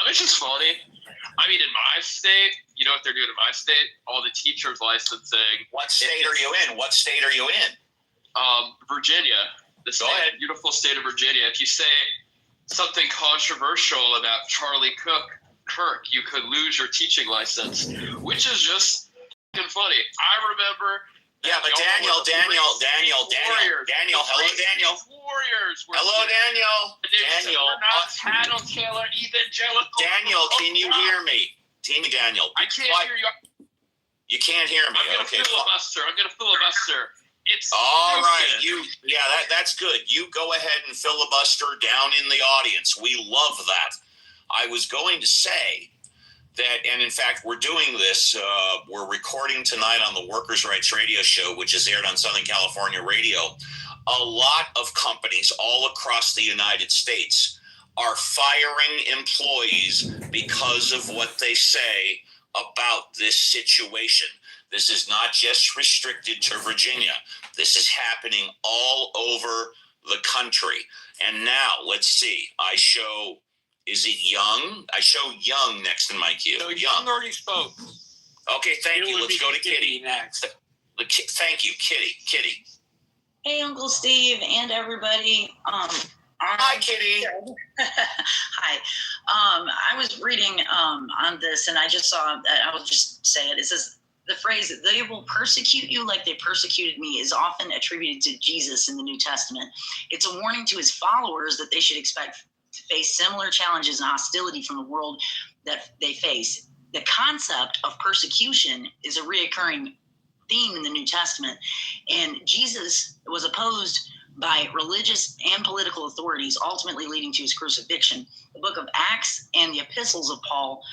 Which is funny. I mean, in my state, you know what they're doing in my state? All the teachers licensing. What state are you in? Virginia. The beautiful state of Virginia. If you say something controversial about Charlie Kirk, you could lose your teaching license, which is just fucking funny. I remember. Yeah, but Daniel. Hello, Daniel. Warriors. Hello, Daniel. We're not tattletale evangelical. Daniel, can you hear me? Daniel. I can't hear you. You can't hear me. I'm gonna filibuster. It's all right. That's good. You go ahead and filibuster down in the audience. We love that. I was going to say that, and in fact, we're doing this. We're recording tonight on the Workers' Rights Radio Show, which is aired on Southern California Radio. A lot of companies all across the United States are firing employees because of what they say about this situation. This is not just restricted to Virginia. This is happening all over the country. And now, let's see. Is it Young? I show Young next in my queue. No, Young already spoke. Okay, thank you. Let's go to Kitty next. Thank you, Kitty. Hey, Uncle Steve and everybody. Hi, Kitty. Hi. I was reading on this, and I just saw. I will just say it. It says the phrase "they will persecute you like they persecuted me" is often attributed to Jesus in the New Testament. It's a warning to his followers that they should expect to face similar challenges and hostility from the world that they face. The concept of persecution is a reoccurring theme in the New Testament, and Jesus was opposed by religious and political authorities, ultimately leading to his crucifixion. The book of Acts and the epistles of Paul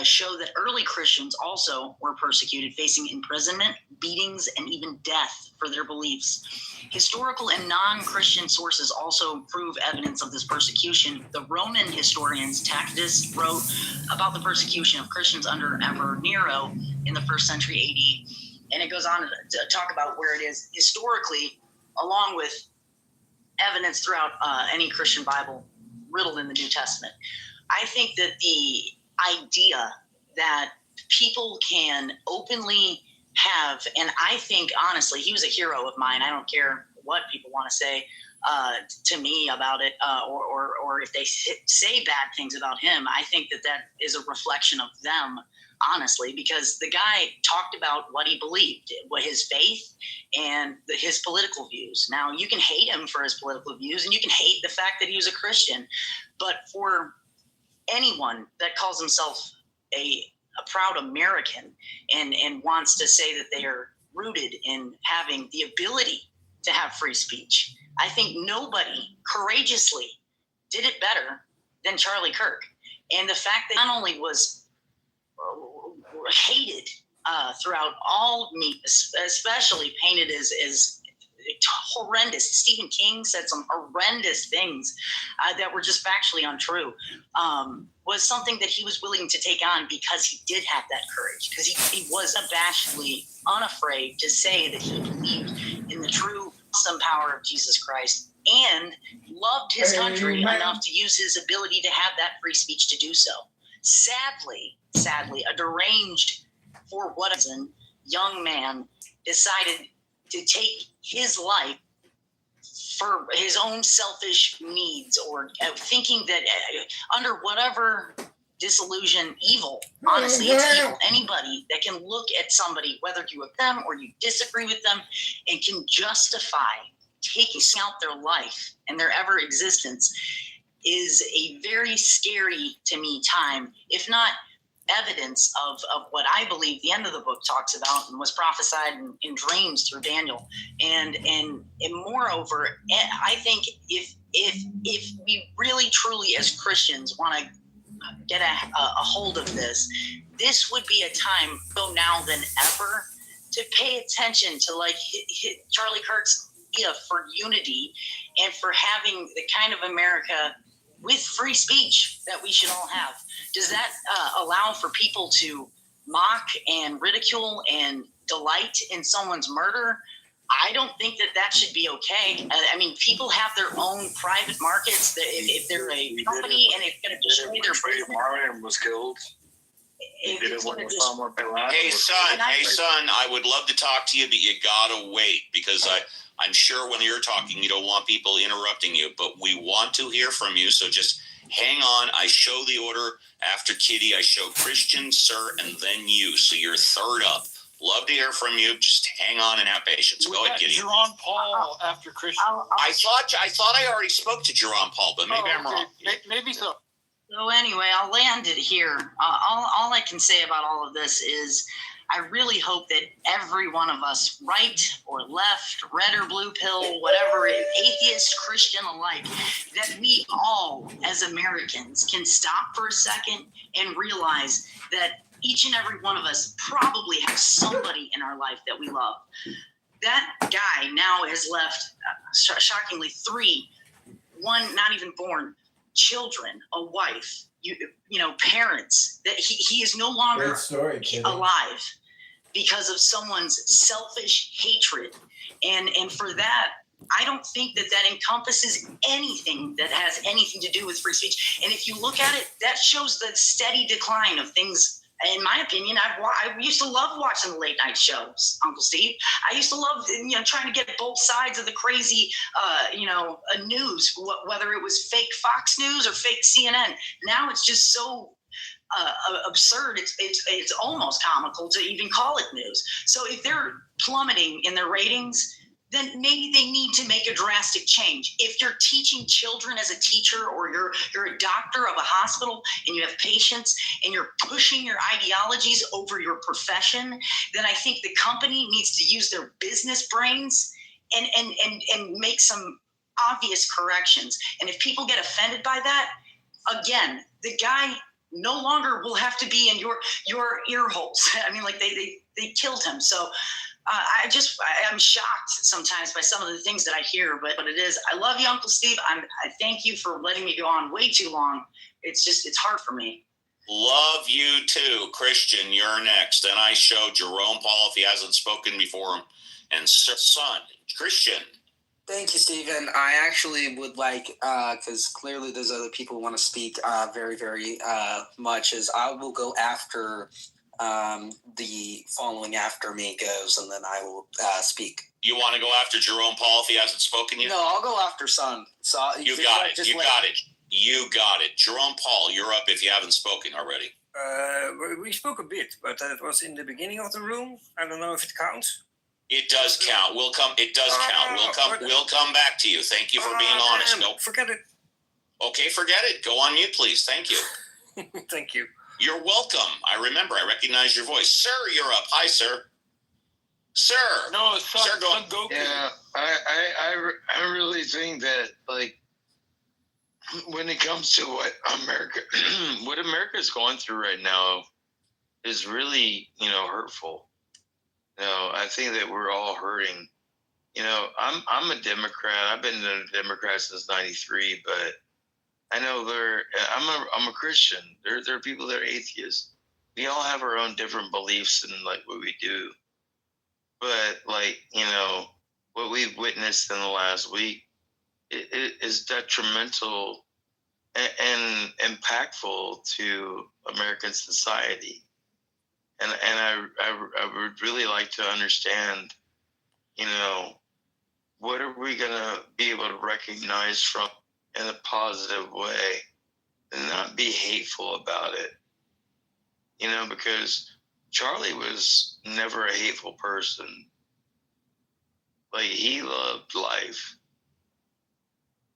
show that early Christians also were persecuted, facing imprisonment, beatings, and even death for their beliefs. Historical and non-Christian sources also prove evidence of this persecution. The Roman historians Tacitus wrote about the persecution of Christians under Emperor Nero in the 1st century AD, and it goes on to talk about where it is historically, along with evidence throughout any Christian Bible riddled in the New Testament. I think that the idea that people can openly have, and I think honestly, he was a hero of mine. I don't care what people want to say to me about it, or if they say bad things about him. I think that is a reflection of them, honestly, because the guy talked about what he believed, what his faith and his political views. Now, you can hate him for his political views, and you can hate the fact that he was a Christian, but for anyone that calls himself a proud American and wants to say that they are rooted in having the ability to have free speech, I think nobody courageously did it better than Charlie Kirk. And the fact that not only was hated throughout all media, especially painted as horrendous. Stephen King said some horrendous things that were just factually untrue, was something that he was willing to take on because he did have that courage, because he was abashedly unafraid to say that he believed in the true awesome power of Jesus Christ and loved his country enough to use his ability to have that free speech to do so. Sadly, a deranged, for what reason, young man decided to take his life for his own selfish needs, or thinking that under whatever disillusion, evil, honestly, it's evil. Anybody that can look at somebody, whether you with them or you disagree with them, and can justify taking out their life and their ever existence is a very scary, to me, time, if not evidence of what I believe the end of the book talks about and was prophesied in dreams through Daniel. And moreover, I think if we really truly as Christians want to get a hold of this would be a time more now than ever to pay attention to Charlie Kirk's idea for unity and for having the kind of America with free speech that we should all have. Does that allow for people to mock and ridicule and delight in someone's murder? I don't think that should be okay. I mean, people have their own private markets. If they're a company and it's going to Marlon was killed. Hey son, I would love to talk to you, but you gotta wait because I'm sure when you're talking, you don't want people interrupting you, but we want to hear from you. So just hang on. I show the order after Kitty. I show Christian, Sir, and then you. So you're third up. Love to hear from you. Just hang on and have patience. Go ahead, Kitty. Jerome Paul after Christian. I thought I already spoke to Jerome Paul, but maybe I'm wrong. Maybe so. So anyway, I'll land it here. All I can say about all of this is I really hope that every one of us, right or left, red or blue pill, whatever, atheist, Christian alike, that we all as Americans can stop for a second and realize that each and every one of us probably have somebody in our life that we love. That guy now has left, shockingly, 3, 1 not even born, children, a wife, parents, that he is no longer alive because of someone's selfish hatred. And for that, I don't think that encompasses anything that has anything to do with free speech. And if you look at it, that shows the steady decline of things. In my opinion, I used to love watching the late night shows, Uncle Steve. I used to love, trying to get both sides of the crazy, news, whether it was fake Fox News or fake CNN. Now it's just so absurd. It's almost comical to even call it news. So if they're plummeting in their ratings, then maybe they need to make a drastic change. If you're teaching children as a teacher, or you're a doctor of a hospital and you have patients and you're pushing your ideologies over your profession, then I think the company needs to use their business brains and make some obvious corrections. And if people get offended by that, again, the guy no longer will have to be in your ear holes. I mean, like they killed him. So I'm shocked sometimes by some of the things that I hear, but it is. I love you, Uncle Steve. I thank you for letting me go on way too long. It's hard for me. Love you too, Christian. You're next. Then I show Jerome Paul if he hasn't spoken before him, and son, Christian. Thank you, Stephen. I actually would like, because clearly there's other people who want to speak very, very much, is I will go after the following after me goes, and then I will speak. You want to go after Jerome Paul if he hasn't spoken yet? No, I'll go after son. So You got it. Jerome Paul, you're up if you haven't spoken already. We spoke a bit, but it was in the beginning of the room. I don't know if it counts. It does count. It does count. We'll come back to you. Thank you for being honest. No, forget it. Okay, forget it. Go on mute, please. Thank you. Thank you. You're welcome. I recognize your voice. Sir, you're up. Hi, sir. Sir. No, it's Sir, go on. Goku. Yeah, I really think that, like, when it comes to what America's going through right now is really, hurtful. I think that we're all hurting. I'm a Democrat. I've been a Democrat since '93, but I know I'm a Christian. There are people that are atheists. We all have our own different beliefs and like what we do. But what we've witnessed in the last week, it is detrimental and impactful to American society. And I would really like to understand, what are we gonna be able to recognize from in a positive way and not be hateful about it, because Charlie was never a hateful person. Like, he loved life.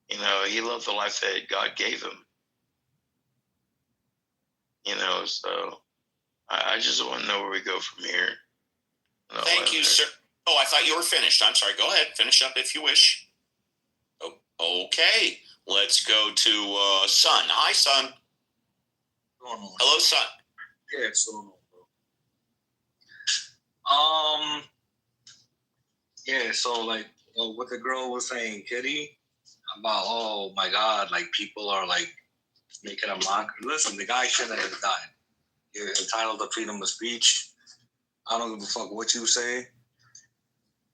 He loved the life that God gave him. So I just want to know where we go from here. Thank you, sir. Oh, I thought you were finished. I'm sorry. Go ahead. Finish up if you wish. Oh, okay. Let's go to Son. Hi, Son. Hello, Son. Yeah, it's going on, bro. Yeah, so like what the girl was saying, Kitty, about, oh my God, like people are like making a mock. Listen, the guy shouldn't have died. You're entitled to freedom of speech. I don't give a fuck what you say.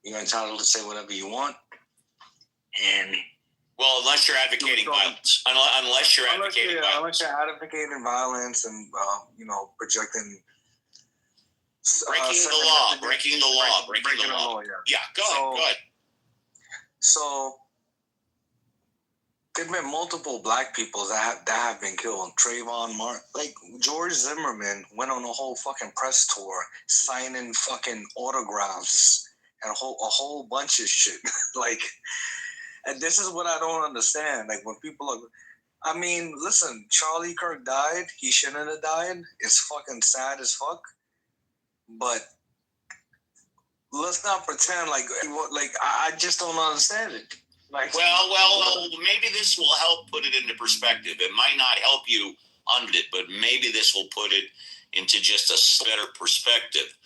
You're entitled to say whatever you want. And Well, unless you're advocating violence. Unless you're advocating violence. Unless you're advocating violence and, projecting... breaking the law. Yeah, go ahead. So, there've been multiple black people that have been killed. Trayvon Martin, like George Zimmerman, went on a whole fucking press tour, signing fucking autographs and a whole bunch of shit. Like, and this is what I don't understand. Like when people are, I mean, listen, Charlie Kirk died. He shouldn't have died. It's fucking sad as fuck. But let's not pretend like I just don't understand it. Like, well, maybe this will help put it into perspective. It might not help you on it, but maybe this will put it into just a better perspective.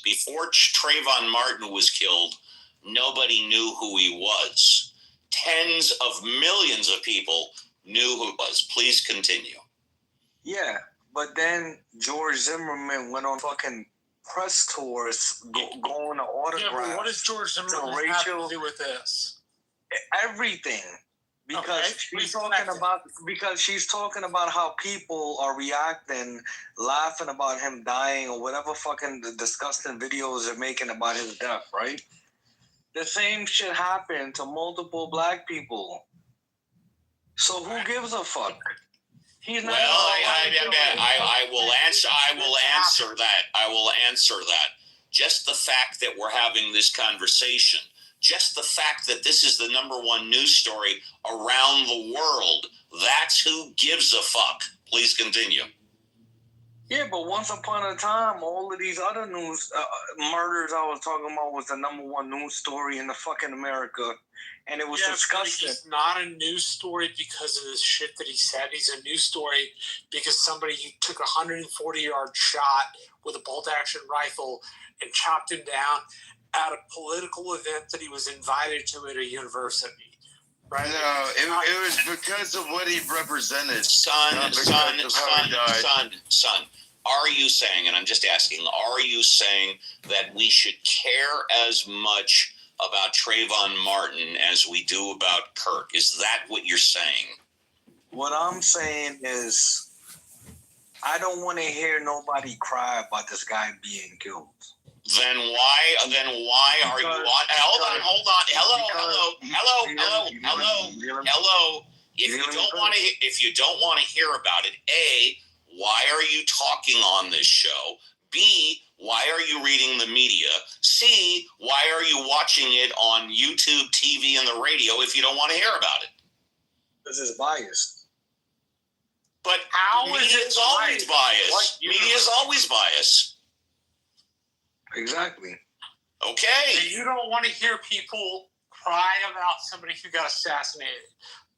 Before Trayvon Martin was killed, nobody knew who he was. Tens of millions of people knew who he was. Please continue. Yeah, but then George Zimmerman went on fucking press tours, going to autographs. Yeah, but what does George Zimmerman have to do with this? Everything, because she's talking about how people are reacting, laughing about him dying or whatever fucking disgusting videos they're making about his death, right? The same shit happened to multiple black people. So who gives a fuck? He's not. Well, I will answer that. Just the fact that we're having this conversation. Just the fact that this is the number one news story around the world, that's who gives a fuck. Please continue. Yeah, but once upon a time, all of these other news murders I was talking about was the number one news story in the fucking America, and it was disgusting. He's not a news story because of the shit that he said. He's a news story because somebody took a 140-yard shot with a bolt-action rifle and chopped him down at a political event that he was invited to at a university. Right? No, it was because of what he represented. Son, are you saying, and I'm just asking, are you saying that we should care as much about Trayvon Martin as we do about Kirk? Is that what you're saying? What I'm saying is I don't want to hear nobody cry about this guy being killed. Then why are you on? Hold on. Hello. If you don't want to hear about it, A, why are you talking on this show? B, why are you reading the media? C, why are you watching it on YouTube, TV, and the radio if you don't want to hear about it? This is biased. But media is always biased. Media is always biased. Exactly. Okay. So you don't want to hear people cry about somebody who got assassinated.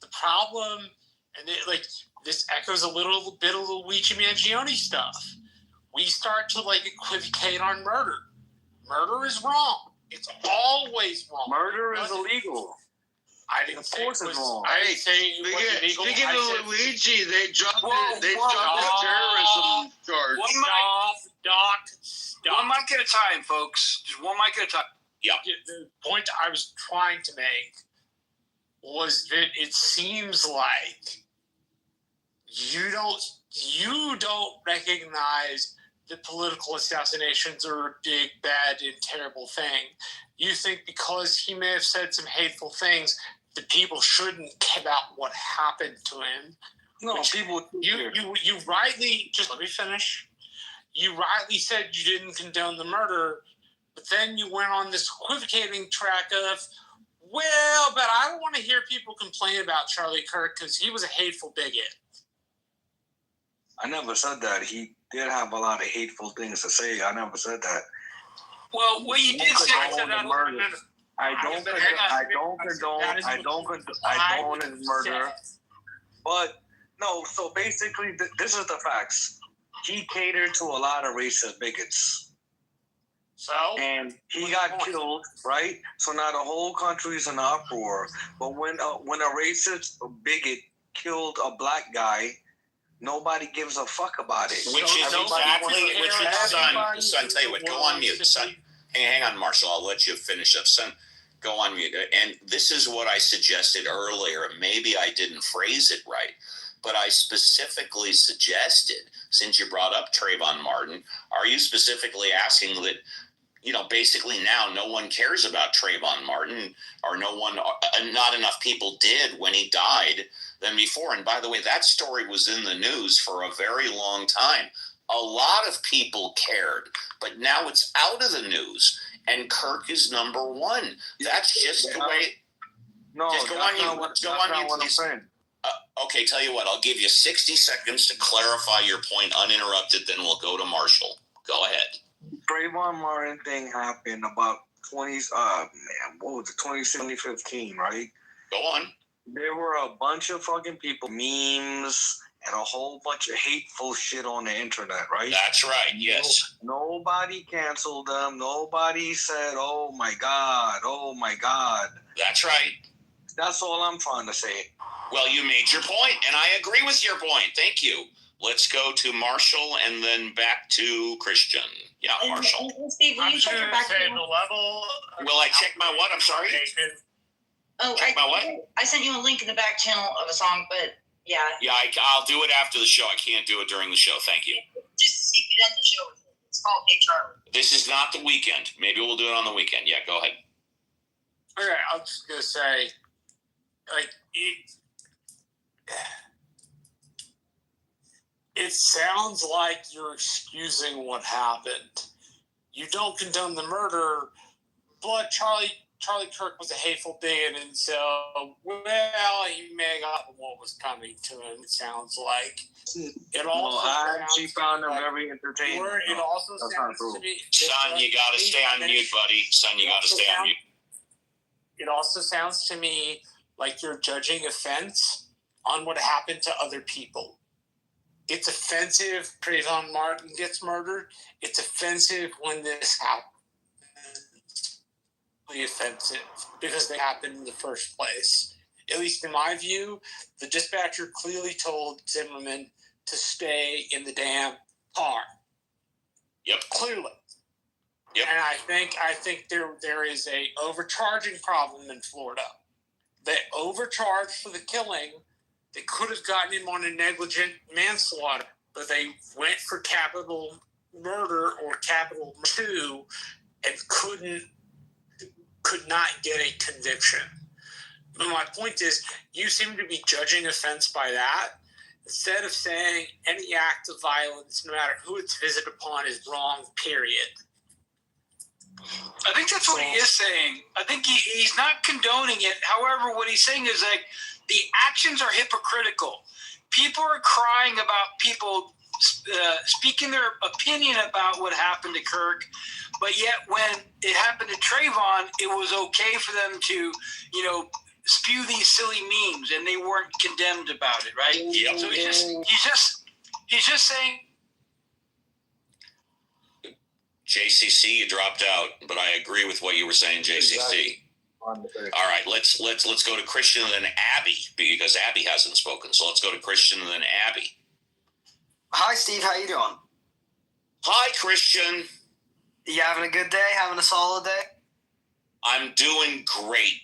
The problem, and this echoes a little bit of the Luigi Mangione stuff. We start to equivocate on murder. Murder is wrong. It's always wrong. Murder is illegal. I didn't say it was wrong. I didn't say it was illegal. Speaking of Luigi, they dropped the terrorism charge. Stop. One mic at a time, folks. Just one mic at a time. Yeah. The point I was trying to make was that it seems like you don't recognize that political assassinations are a big, bad, and terrible thing. You think because he may have said some hateful things, that people shouldn't care about what happened to him. No, people. You rightly, just let me finish. You rightly said you didn't condone the murder, but then you went on this equivocating track of, well, but I don't want to hear people complain about Charlie Kirk because he was a hateful bigot. I never said that. He did have a lot of hateful things to say. I never said that. Well, what you did say, I don't condone his murder. But no, so basically, this is the facts. He catered to a lot of racist bigots. So? And he got killed, right? So now the whole country is in uproar. But when a racist bigot killed a black guy, nobody gives a fuck about it. Son, tell you what, go on mute. Son, hang on, Marshall. I'll let you finish up. Son, Go on mute. And this is what I suggested earlier. Maybe I didn't phrase it right, but I specifically suggested, since you brought up Trayvon Martin, are you specifically asking that, basically now no one cares about Trayvon Martin, or not enough people did when he died than before? And by the way, that story was in the news for a very long time. A lot of people cared, but now it's out of the news, and Kirk is number one. That's just the way. No, just go on you, please. Okay, tell you what, I'll give you 60 seconds to clarify your point uninterrupted, then we'll go to Marshall. Go ahead. Trayvon Martin thing happened about 2015, right? Go on. There were a bunch of fucking people, memes, and a whole bunch of hateful shit on the internet, right? That's right, yes. Nobody canceled them. Nobody said, oh my God. That's right. That's all I'm trying to say. Well, you made your point, and I agree with your point. Thank you. Let's go to Marshall and then back to Christian. Yeah, Marshall. Steve, will you check your back channel? Will I check my what? I'm sorry? Oh, check my what? I sent you a link in the back channel of a song, but yeah. Yeah, I'll do it after the show. I can't do it during the show. Thank you. Just to see if you end the show with it. It's called Hey Charlie. This is not the weekend. Maybe we'll do it on the weekend. Yeah, go ahead. Okay, I'm just going to say, it sounds like you're excusing what happened. You don't condone the murder, but Charlie Kirk was a hateful bigot, and so, he may have gotten what was coming to him, it sounds like. I actually found him very entertaining. It also sounds to me... Son, you got to stay on mute, buddy. Son, you got to stay on mute. It also sounds to me like you're judging offense on what happened to other people. It's offensive Trayvon Martin gets murdered. It's offensive when this happens. Offensive because they happened in the first place. At least in my view, the dispatcher clearly told Zimmerman to stay in the damn car. Yep. Clearly. Yep. And I think there is a overcharging problem in Florida. They overcharged for the killing. They could have gotten him on a negligent manslaughter, but they went for capital murder or capital 2 and could not get a conviction. But my point is, you seem to be judging offense by that, instead of saying any act of violence, no matter who it's visited upon, is wrong, period. I think that's what he is saying. I think he's not condoning it. However, what he's saying is like the actions are hypocritical. People are crying about people speaking their opinion about what happened to Kirk, but yet when it happened to Trayvon, it was okay for them to, spew these silly memes, and they weren't condemned about it, right? Yep. So he's just saying. JCC, you dropped out, but I agree with what you were saying, JCC. Exactly. All right, let's go to Christian and then Abby, because Abby hasn't spoken. So let's go to Christian and then Abby. Hi, Steve. How you doing? Hi, Christian. You having a good day? Having a solid day? I'm doing great.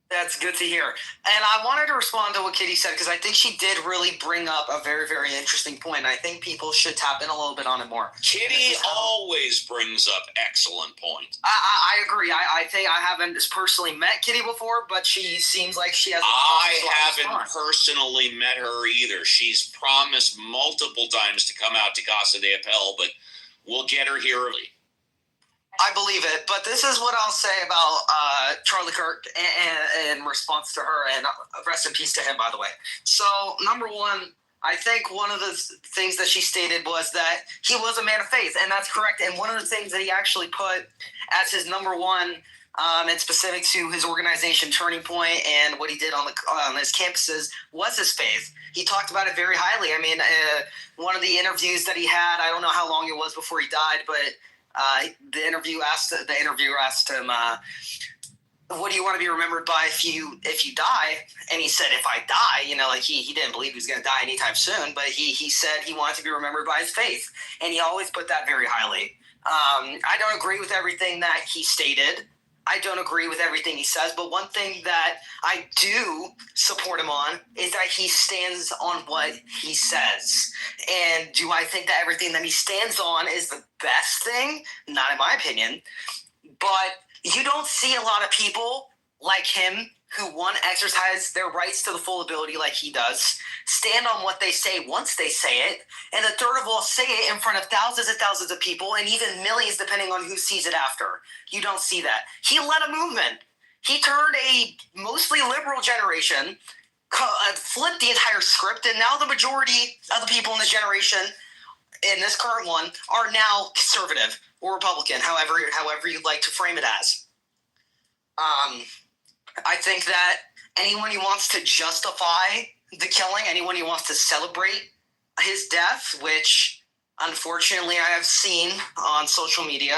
That's good to hear. And I wanted to respond to what Kitty said, because I think she did really bring up a very, very interesting point. And I think people should tap in a little bit on it more. Kitty always brings up excellent points. I agree. I think I haven't personally met Kitty before, but she seems like she has. I haven't personally met her either. She's promised multiple times to come out to Casa de Papel, but we'll get her here early. I believe it, but this is what I'll say about Charlie Kirk in response to her, and rest in peace to him, by the way. So, number one, I think one of the things that she stated was that he was a man of faith, and that's correct. And one of the things that he actually put as his number one, and specific to his organization Turning Point and what he did on his campuses, was his faith. He talked about it very highly. I mean, one of the interviews that he had, I don't know how long it was before he died, but the interviewer asked him, what do you want to be remembered by if you die? And he said, if I die, he didn't believe he was going to die anytime soon, but he said he wanted to be remembered by his faith. And he always put that very highly. I don't agree with everything that he stated. I don't agree with everything he says, but one thing that I do support him on is that he stands on what he says. And do I think that everything that he stands on is the best thing? Not in my opinion. But you don't see a lot of people like him who, one, exercise their rights to the full ability like he does, stand on what they say once they say it, and the third of all, say it in front of thousands and thousands of people and even millions depending on who sees it after. You don't see that. He led a movement. He turned a mostly liberal generation, flipped the entire script, and now the majority of the people in this generation, in this current one, are now conservative or Republican, however you'd like to frame it as. I think that anyone who wants to justify the killing, anyone who wants to celebrate his death, which unfortunately I have seen on social media,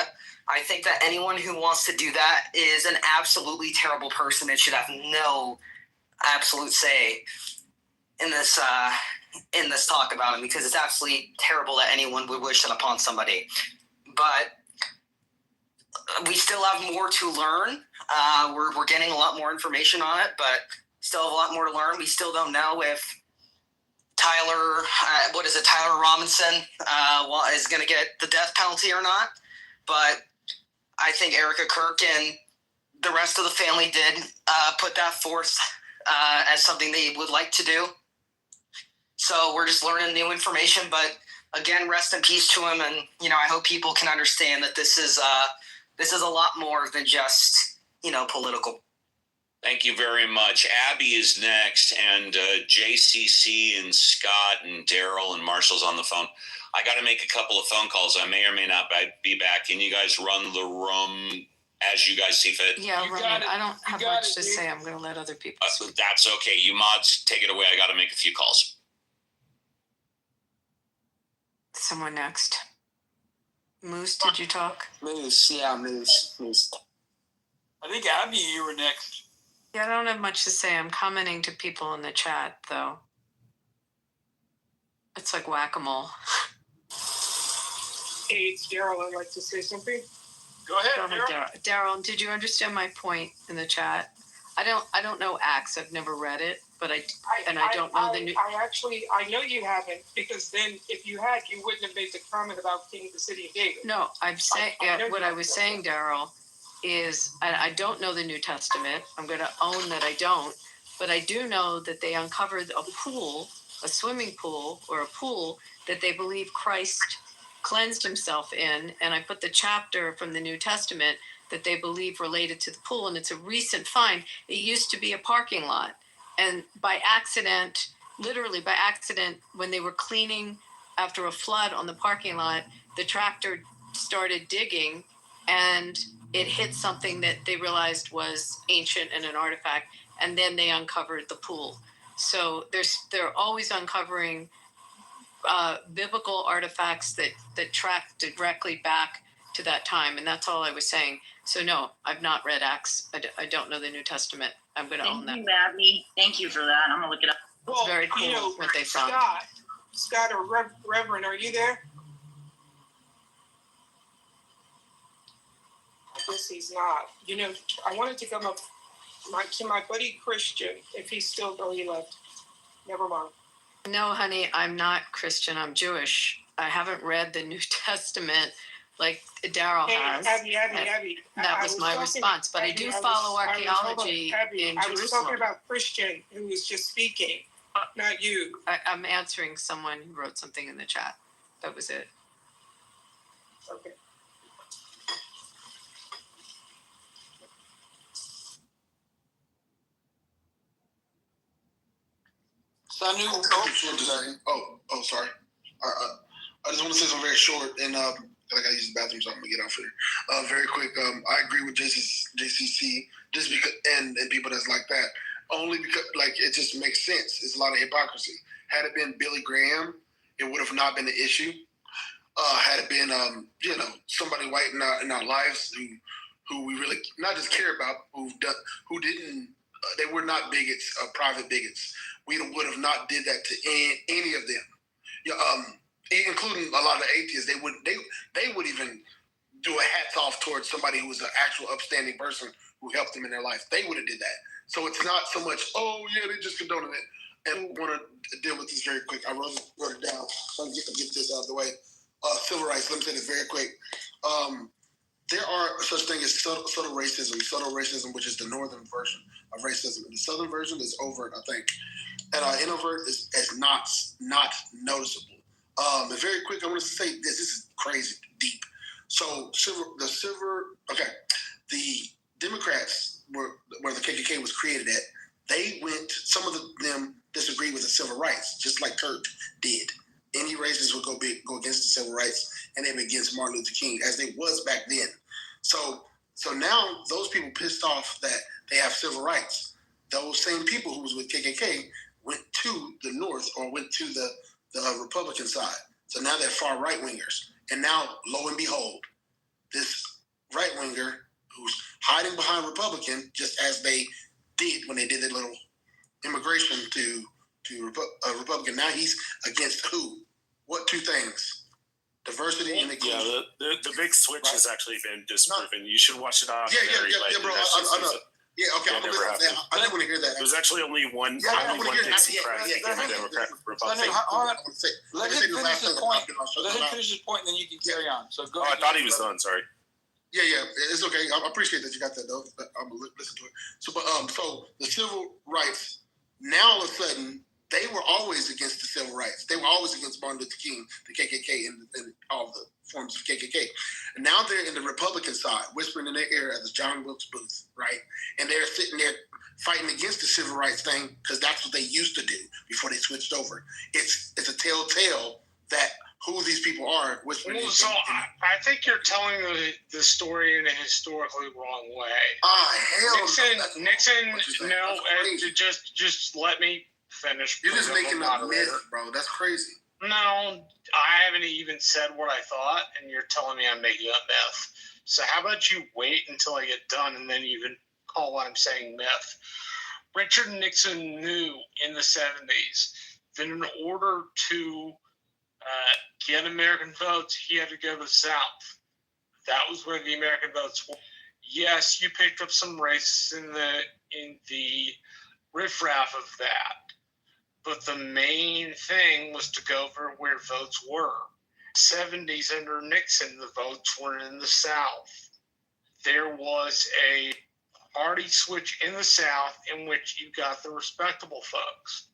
I think that anyone who wants to do that is an absolutely terrible person and should have no absolute say in this talk about him, because it's absolutely terrible that anyone would wish that upon somebody. But we still have more to learn. We're getting a lot more information on it, but still have a lot more to learn. We still don't know if Tyler Robinson is going to get the death penalty or not. But I think Erica Kirk and the rest of the family did put that forth as something they would like to do. So we're just learning new information. But again, rest in peace to him. And, I hope people can understand that this is a lot more than just, political. Thank you very much. Abby is next, and JCC and Scott and Daryl and Marshall's on the phone. I got to make a couple of phone calls. I may or may not be back. Can you guys run the room as you guys see fit? Yeah, I don't have much to say. I'm going to let other people speak. That's okay. You mods, take it away. I got to make a few calls. Someone next. Moose, did you talk? Moose. I think Abby, you were next. Yeah, I don't have much to say. I'm commenting to people in the chat, though. It's like whack-a-mole. Hey, it's Daryl. I'd like to say something. Go ahead, Daryl. Daryl, did you understand my point in the chat? I don't know Acts. I've never read it, but I don't know the new. I know you haven't, because then if you had, you wouldn't have made the comment about King of the City of David. No, I'm saying what I was saying, Daryl, is I don't know the New Testament. I'm going to own that I don't, but I do know that they uncovered a swimming pool or a pool that they believe Christ cleansed himself in, and I put the chapter from the New Testament that they believe related to the pool, and it's a recent find. It used to be a parking lot, and literally by accident, when they were cleaning after a flood on the parking lot, the tractor started digging, and it hit something that they realized was ancient and an artifact, and then they uncovered the pool. So they're always uncovering biblical artifacts that track directly back to that time, and that's all I was saying. So no, I've not read Acts. I don't know the New Testament. I'm going to own that. Thank you, Abby. Thank you for that. I'm going to look it up. It's very cool what they found. Scott or Reverend, are you there? I guess he's not. I wanted to come up to my buddy Christian, if he's still, he left. Never mind. No, honey, I'm not Christian. I'm Jewish. I haven't read the New Testament like Daryl has. Abby. That was my response. But I do follow archaeology in Jerusalem. I was talking about Christian, who was just speaking, not you. I'm answering someone who wrote something in the chat. That was it. Okay. Sorry. I just want to say something very short, and I gotta use the bathroom, so I'm gonna get off here. Very quick. I agree with JCC, just because, and people that's like that, only because it just makes sense. It's a lot of hypocrisy. Had it been Billy Graham, it would have not been an issue. Had it been somebody white in our lives who we really not just care about, who didn't. They were not bigots, private bigots. We would have not did that to any of them. Including a lot of the atheists. They would even do a hats off towards somebody who was an actual upstanding person who helped them in their life. They would have did that. So it's not so much, oh yeah, they just condoning it. And I want to deal with this very quick. I wrote it down so I can get this out of the way. Civil rights. Let me say this very quick. There are such thing as subtle racism, which is the northern version of racism. And the southern version is overt, I think. And introvert is not noticeable. And very quick, I want to say this. This is crazy deep. So the Democrats where the KKK was created at, they went. Some of them disagreed with the civil rights, just like Kirk did. Any racists would go against the civil rights, and they were against Martin Luther King, as they was back then. So now those people pissed off that they have civil rights. Those same people who was with KKK went to the North or went to the Republican side. So now they're far right wingers. And now, lo and behold, this right winger who's hiding behind Republican, just as they did when they did their little immigration to Republican. Now he's against who? What two things? Diversity and inclusion. Yeah, the big switch has actually been disproven. You should watch it off. Yeah, bro. I know. Yeah, okay. I didn't want to hear that. There's actually only one Dixie crack in the Democrat Republican. Let him finish his point. Let him finish his point, and then you can carry on. So go ahead. I thought he was done. Sorry. Yeah, it's okay. I appreciate that you got that though. I'm gonna listen to it. So the civil rights. Now all of a sudden, they were always against the civil rights. They were always against Martin Luther King, the KKK, and all the forms of KKK. And now they're in the Republican side, whispering in their ear at the John Wilkes Booth, right? And they're sitting there fighting against the civil rights thing because that's what they used to do before they switched over. It's a telltale that who these people are. So I think you're telling the story in a historically wrong way. Nixon. Just let me finish. You're just making a myth, bro. That's crazy. No, I haven't even said what I thought, and you're telling me I'm making up myth. So how about you wait until I get done, and then you can call what I'm saying myth. Richard Nixon knew in the 70s that in order to get American votes, he had to go to the South. That was where the American votes were. Yes, you picked up some racists in the riffraff of that. But the main thing was to go for where votes were. 70s under Nixon, the votes were in the South. There was a party switch in the South in which you got the respectable folks,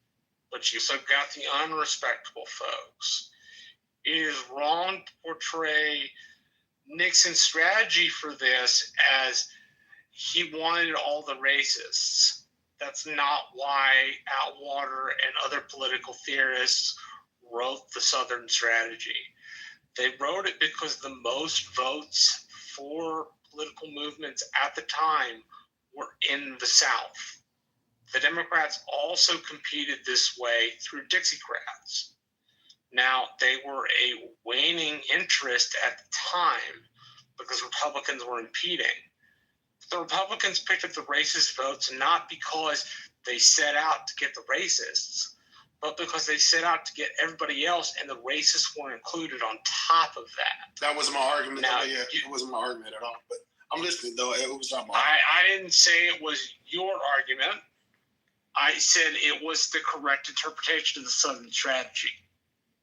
but you also got the unrespectable folks. It is wrong to portray Nixon's strategy for this as he wanted all the racists. That's not why Atwater and other political theorists wrote the Southern strategy. They wrote it because the most votes for political movements at the time were in the South. The Democrats also competed this way through Dixiecrats. Now, they were a waning interest at the time because Republicans were impeding. The Republicans picked up the racist votes not because they set out to get the racists, but because they set out to get everybody else, and the racists weren't included on top of that. That wasn't my argument. Now, it wasn't my argument at all. But I'm listening, though. It was not my argument. I didn't say it was your argument. I said it was the correct interpretation of the Southern strategy.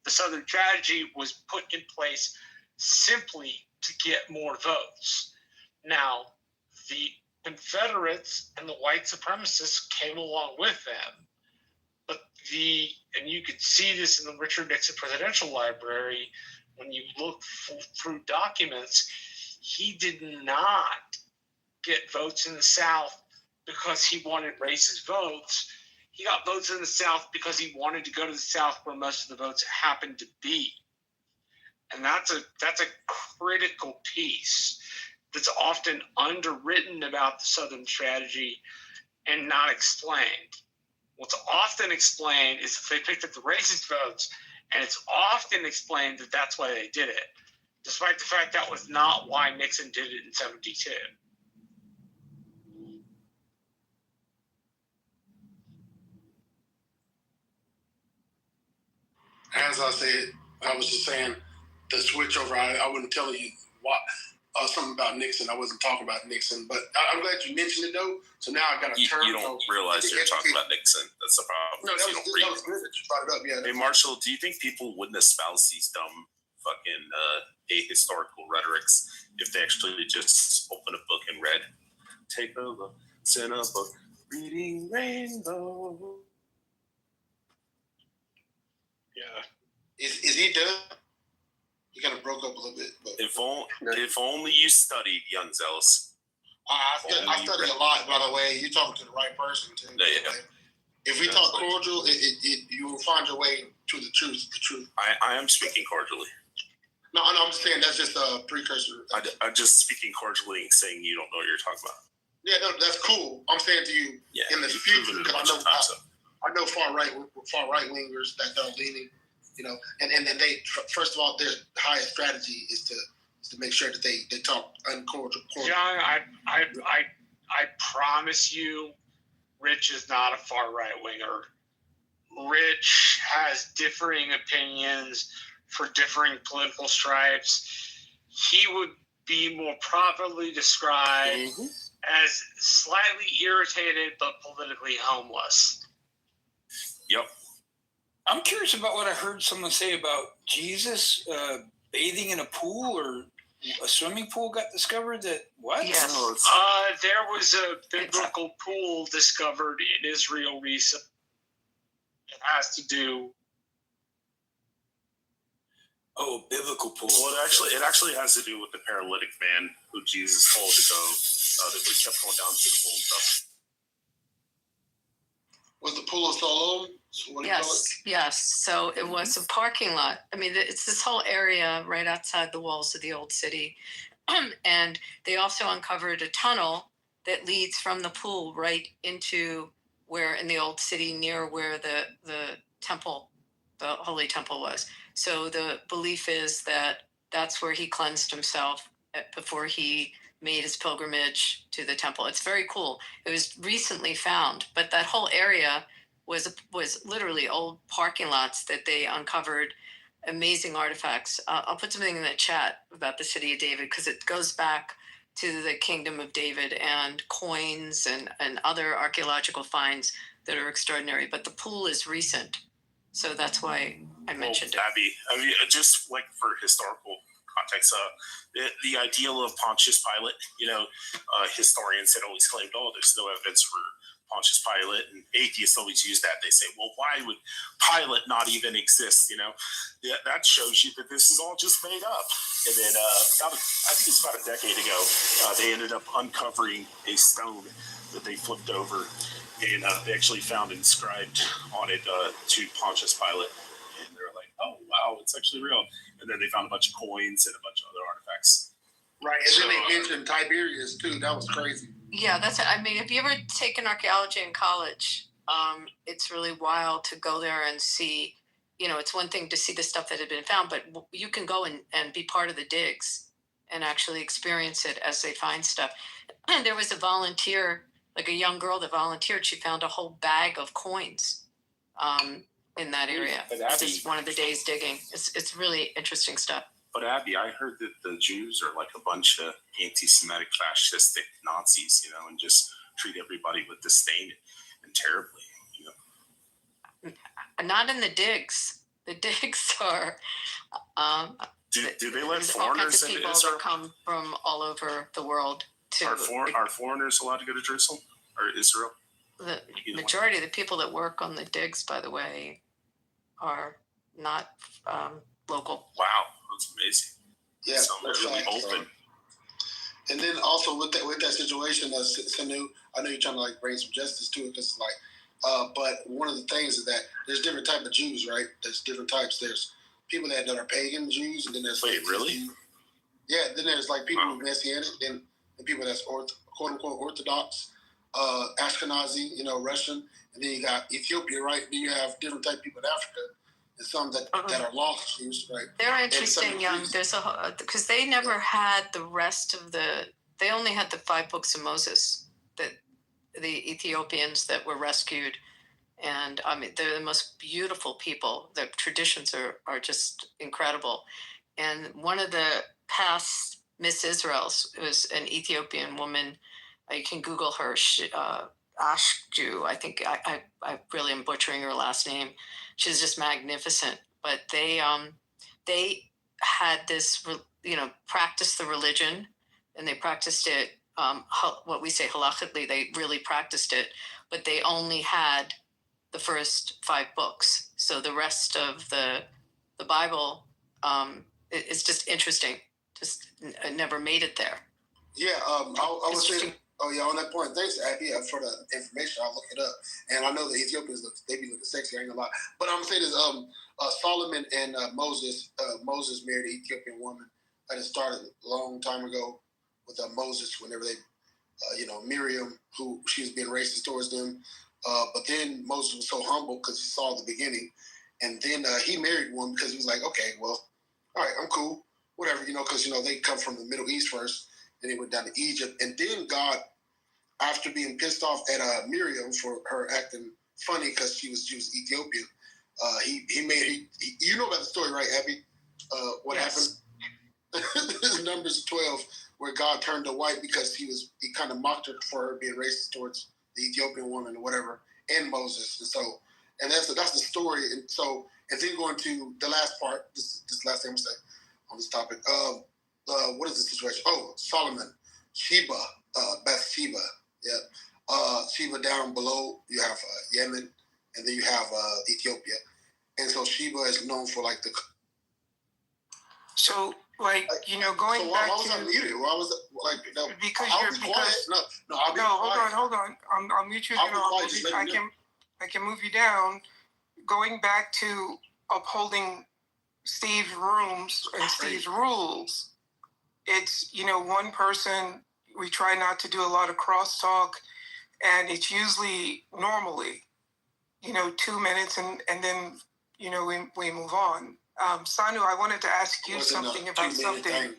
The Southern strategy was put in place simply to get more votes. Now, the Confederates and the white supremacists came along with them. But and you could see this in the Richard Nixon Presidential Library, when you look through documents, he did not get votes in the South because he wanted racist votes. He got votes in the South because he wanted to go to the South where most of the votes happened to be. And that's a critical piece that's often underwritten about the Southern strategy and not explained. What's often explained is if they picked up the racist votes, and it's often explained that that's why they did it, despite the fact that was not why Nixon did it in 72. As I said, I was just saying the switch over. I wasn't telling you what something about Nixon. I wasn't talking about Nixon, but I'm glad you mentioned it though. So now I got a term. You don't realize you're talking about Nixon. That's the problem. No, that was good that you brought it up. Yeah. Hey, Marshall, do you think people wouldn't espouse these dumb fucking ahistorical rhetorics if they actually just open a book and read? Take a look, send a book, reading rainbow. Yeah. Is he done? He kind of broke up a little bit. But If only you studied, young zealous. I study a lot, by the way. You're talking to the right person, too. Yeah. If we talk cordial, you will find your way to the truth. The truth. I am speaking cordially. No, I'm just saying that's just a precursor. I'm just speaking cordially and saying you don't know what you're talking about. Yeah, no, that's cool. I'm saying to you in the future, because I know far right wingers that are leaning, and they, first of all, their highest strategy is to make sure that they talk uncordial. John, I promise you, Rich is not a far right winger. Rich has differing opinions for differing political stripes. He would be more properly described as slightly irritated but politically homeless. Yep. I'm curious about what I heard someone say about Jesus bathing in a pool, or a swimming pool got discovered. That what? Yes. There was a biblical pool discovered in Israel recently. It has to do. Oh, biblical pool. Well, it actually has to do with the paralytic man who Jesus told to go. That we kept going down to the pool and stuff. Was the pool of Siloam? Yes. So it was a parking lot. I mean, it's this whole area right outside the walls of the old city. And they also uncovered a tunnel that leads from the pool right into where in the old city near where the temple, the Holy Temple was. So the belief is that that's where he cleansed himself before he made his pilgrimage to the temple. It's very cool. It was recently found, but that whole area was literally old parking lots that they uncovered amazing artifacts. I'll put something in the chat about the city of David because it goes back to the kingdom of David and coins and other archaeological finds that are extraordinary. But the pool is recent, so that's why I mentioned it. Abby, I mean, just like for historical context, the ideal of Pontius Pilate, historians had always claimed, there's no evidence for Pontius Pilate, and atheists always use that. They say, well, why would Pilate not even exist? That shows you that this is all just made up. And then I think it's about a decade ago, they ended up uncovering a stone that they flipped over, and they actually found inscribed on it to Pontius Pilate. And they're like, oh, wow, it's actually real. And then they found a bunch of coins and a bunch of other artifacts. Right, and then they mentioned Tiberius, too. That was crazy. Yeah, I mean, if you ever taken archaeology in college, it's really wild to go there and see, it's one thing to see the stuff that had been found, but you can go and be part of the digs and actually experience it as they find stuff. And there was a volunteer, like a young girl that volunteered. She found a whole bag of coins in that area. This is one of the days digging. It's really interesting stuff. But Abby, I heard that the Jews are like a bunch of anti-Semitic, fascistic Nazis, and just treat everybody with disdain and terribly, Not in the digs. The digs are. Do they let foreigners all kinds of into people Israel? that come from all over the world to. Are foreigners allowed to go to Jerusalem or Israel? The majority of the people that work on the digs, by the way, are not local. Wow, that's amazing. Yeah, so they're really open. And then also with that situation, Sanu, I know you're trying to bring some justice to it, because but one of the things is that there's different type of Jews, right? There's different types. There's people that are pagan Jews, and then there's really? Yeah, then there's people who are Messianic, and people that's quote unquote Orthodox, Ashkenazi, Russian, and then you got Ethiopia, right? Then you have different type of people in Africa. And some that are lost Jews, right? They're interesting, young. There's because they never had the rest of they only had the 5 books of Moses, that the Ethiopians that were rescued. And I mean, they're the most beautiful people. Their traditions are just incredible. And one of the past Miss Israel was an Ethiopian woman. You can Google her. Ashju, I think I really am butchering her last name. She's just magnificent. But they had this, practiced the religion, and they practiced it. What we say halachically, they really practiced it, but they only had the first 5 books. So the rest of the Bible, it's just interesting. Just never made it there. Yeah, I was saying. Oh yeah, on that point, thanks, Abby, for the information. I'll look it up, and I know the Ethiopians be looking sexy. I ain't gonna lie, but I'm saying is, Solomon and Moses. Moses married an Ethiopian woman. That had started a long time ago with Moses. Whenever they, Miriam, who she was being racist towards them, but then Moses was so humble because he saw the beginning, and then he married one because he was like, okay, well, all right, I'm cool, whatever, because they come from the Middle East first, then they went down to Egypt, and then God, after being pissed off at Miriam for her acting funny because she was Ethiopian, he made you know about the story, right, Abby? What happened? Numbers 12, where God turned to white because he kind of mocked her for her being racist towards the Ethiopian woman or whatever, and Moses, and that's the story, and then going to the last part. This last thing I'm gonna say on this topic. What is the situation? Oh, Solomon, Sheba, Bathsheba. Yeah. Sheba down below, you have Yemen, and then you have Ethiopia. And so Sheba is known for like the. So, going so why back was to. I muted? Why was it like no? Because I'll you're be quiet. No, I'll be quiet. Hold on. I'll mute you I'll again. be quiet. Just let me know. I can move you down. Going back to upholding Steve's rooms and Steve's rules. It's, one person, we try not to do a lot of crosstalk, and it's usually normally, 2 minutes, and then, we move on. Sanu, I wanted to ask you something about something.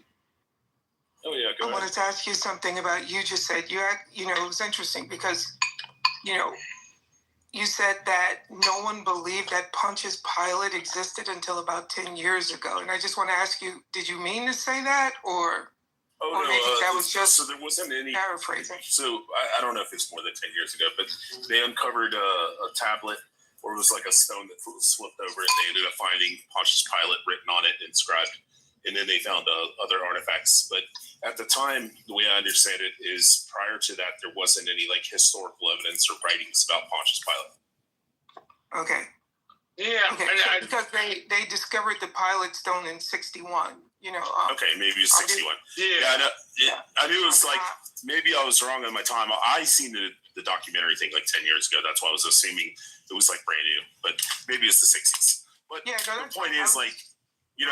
Oh, yeah, go ahead. I wanted to ask you something about, you just said, it was interesting because, you said that no one believed that Pontius Pilate existed until about 10 years ago. And I just want to ask you, did you mean to say that, or maybe that was just so there wasn't any paraphrasing? So I don't know if it's more than 10 years ago, but they uncovered a tablet where it was like a stone that was flipped over, and they ended up finding Pontius Pilate written on it, inscribed. And then they found other artifacts. But at the time, the way I understand it is prior to that, there wasn't any like historical evidence or writings about Pontius Pilate. Okay. Yeah. Okay. Because they discovered the Pilate stone in 61. Okay, maybe it was 61. I knew it was maybe I was wrong on my time. I seen the documentary thing like 10 years ago. That's why I was assuming it was like brand new. But maybe it's the 60s. But the point is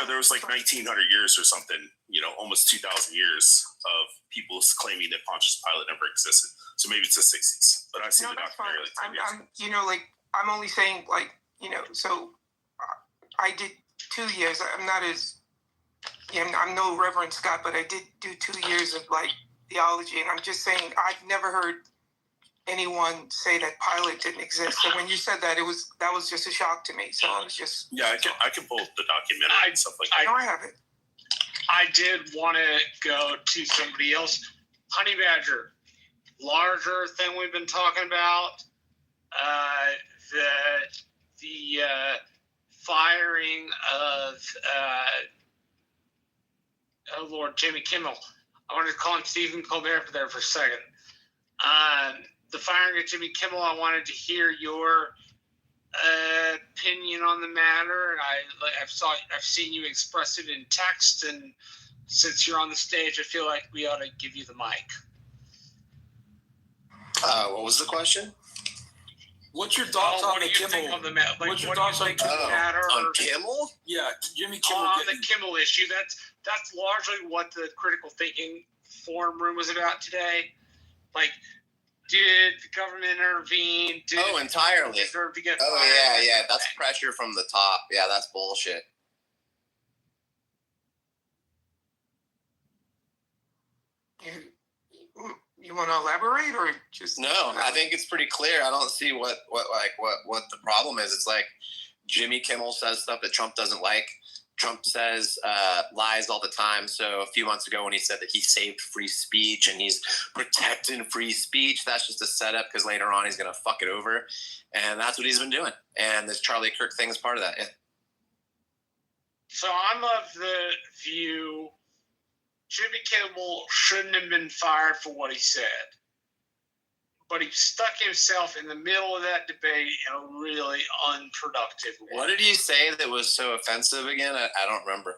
there was like 1900 years or something, almost 2000 years of people claiming that Pontius Pilate never existed. So maybe it's the 60s. But I've seen the documentary like 10 years ago. I'm only saying so I did 2 years. I'm no Reverend Scott, but I did do 2 years of theology, and I'm just saying I've never heard anyone say that Pilate didn't exist. So when you said that, that was just a shock to me. So I was just I can pull the documentary and stuff like that. I have it. I did want to go to somebody else. Honey badger, larger thing we've been talking about. The firing of Jimmy Kimmel. I wanted to call him Stephen Colbert there for a second. The firing of Jimmy Kimmel, I wanted to hear your opinion on the matter, and I've seen you express it in text, and since you're on the stage, I feel like we ought to give you the mic. What was the question? What's your thoughts on the Kimmel? What's your thoughts on Kimmel? On Kimmel? Yeah, Jimmy Kimmel. On the Kimmel issue, that's largely what the critical thinking forum room was about today. Did the government intervene? Entirely. Deserve to get fired? Yeah. That's pressure from the top. Yeah, that's bullshit. You want to elaborate or just? No, I think it's pretty clear. I don't see what the problem is. It's like Jimmy Kimmel says stuff that Trump doesn't like. Trump says lies all the time. So a few months ago when he said that he saved free speech and he's protecting free speech, that's just a setup because later on he's going to fuck it over. And that's what he's been doing. And this Charlie Kirk thing is part of that. Yeah. So I'm of the view Jimmy Kimmel shouldn't have been fired for what he said. But he stuck himself in the middle of that debate in a really unproductive way. What did he say that was so offensive again? I don't remember.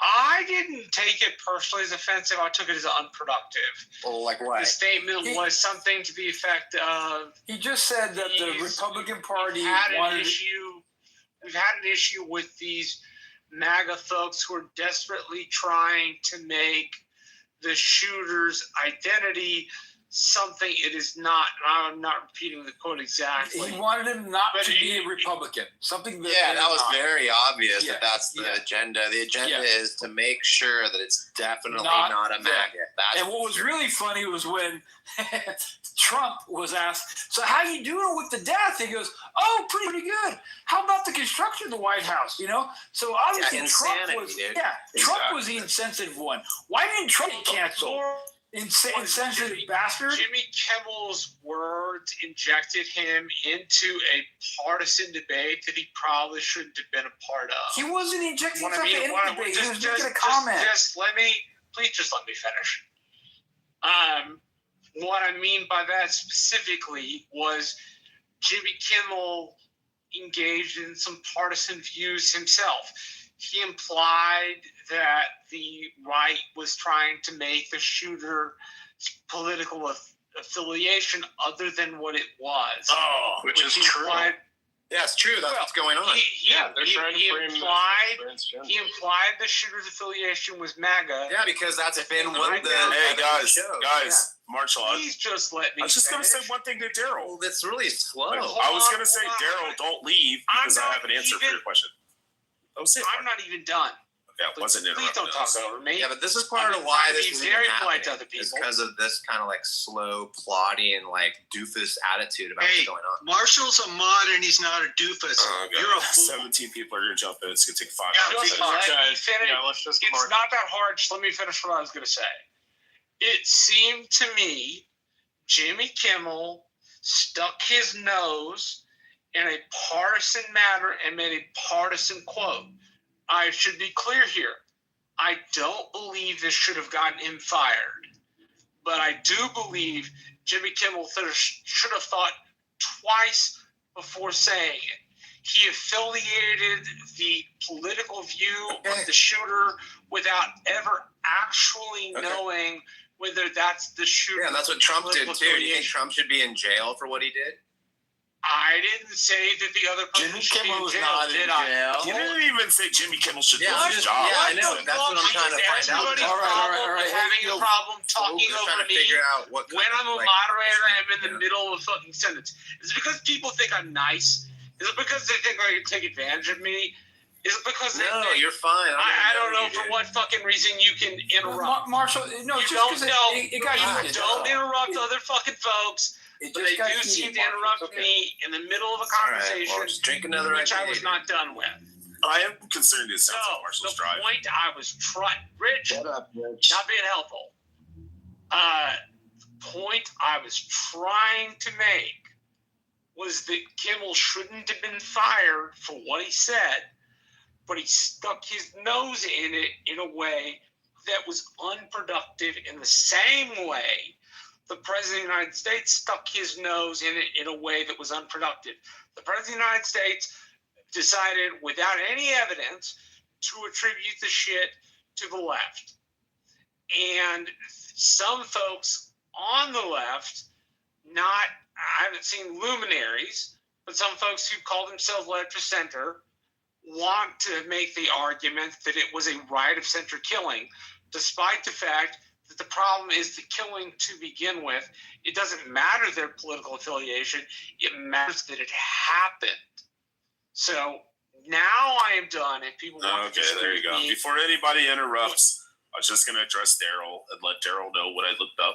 I didn't take it personally as offensive. I took it as unproductive. Well, like what? The statement was something to the effect of... He just said that the Republican Party wanted... We've had an issue with these MAGA thugs who are desperately trying to make the shooter's identity something it is not. I'm not repeating the quote exactly. He wanted him not to be a Republican. Something that that was very obvious Yeah. that's the agenda. The agenda is to make sure that it's definitely Not not a MAGA. That's And what was really funny was when Trump was asked, "So how you doing with the death?" He goes, "Oh, pretty good. How about the construction of the White House?" You know, so obviously insanity, Trump was dude. Trump was the insensitive one. Why didn't Trump get canceled? Insensitive bastard. Jimmy Kimmel's words injected him into a partisan debate that he probably shouldn't have been a part of. He wasn't injecting himself into any debate. He was making a just comment. Please just let me finish. What I mean by that specifically was Jimmy Kimmel engaged in some partisan views himself. He implied that the right was trying to make the shooter political affiliation other than what it was. Oh, which is true. Yeah, it's true. That's what's going on. He implied the shooter's affiliation was MAGA. Yeah, because that's been one of the. Hey guys, Marshall. Please just let me. I was just going to finish. say one thing to Daryl. Well, that's really slow. I was going to say, Daryl, don't leave because I have an answer for your question. I'm not even done. Okay, I wasn't Please don't talk over me. Yeah, but this is part of why this is very even polite to happening. other people. It's because of this kind of like slow, plotting, like doofus attitude about what's going on. Marshall's a mod and he's not a doofus. You're a fool. 17 people are going to jump in. It's going to take 5 Just hours. let me finish. It's not that hard. Just let me finish what I was going to say. It seemed to me Jimmy Kimmel stuck his nose in a partisan matter and made a partisan quote. I should be clear here. I don't believe this should have gotten him fired. But I do believe Jimmy Kimmel should have thought twice before saying it. He affiliated the political view of the shooter without ever actually knowing whether that's the shooter. Yeah, that's what Trump did too. Do you think Trump should be in jail for what he did? I didn't say that the other person should be in jail, did I? You didn't even say Jimmy Kimmel should lose his job. Yeah, I know. That's what I'm trying to find out. All right. Having a problem talking over me when I'm a moderator and I'm in the middle of a fucking sentence. Is it because people think I'm nice? Is it because they think I can take advantage of me? Is it because they No, think, you're fine. I don't know for what fucking reason you can interrupt. Marshall, no, you just don't know. it got heated. Don't interrupt other fucking folks. But they do seem to interrupt me in the middle of a conversation, drink another which I was not done with. I am concerned it sounds like Marshall's drive. The point I was trying, Rich, not being helpful. Point I was trying to make was that Kimmel shouldn't have been fired for what he said, but he stuck his nose in it in a way that was unproductive in the same way the President of the United States stuck his nose in it in a way that was unproductive. The President of the United States decided without any evidence to attribute the shit to the left. And some folks on the left, I haven't seen luminaries, but some folks who call themselves left or center want to make the argument that it was a right of center killing, despite the fact that the problem is the killing to begin with. It doesn't matter their political affiliation. It matters that it happened. So now I am done. If people want to there you go. Before anybody interrupts, I was just going to address Daryl and let Daryl know what I looked up.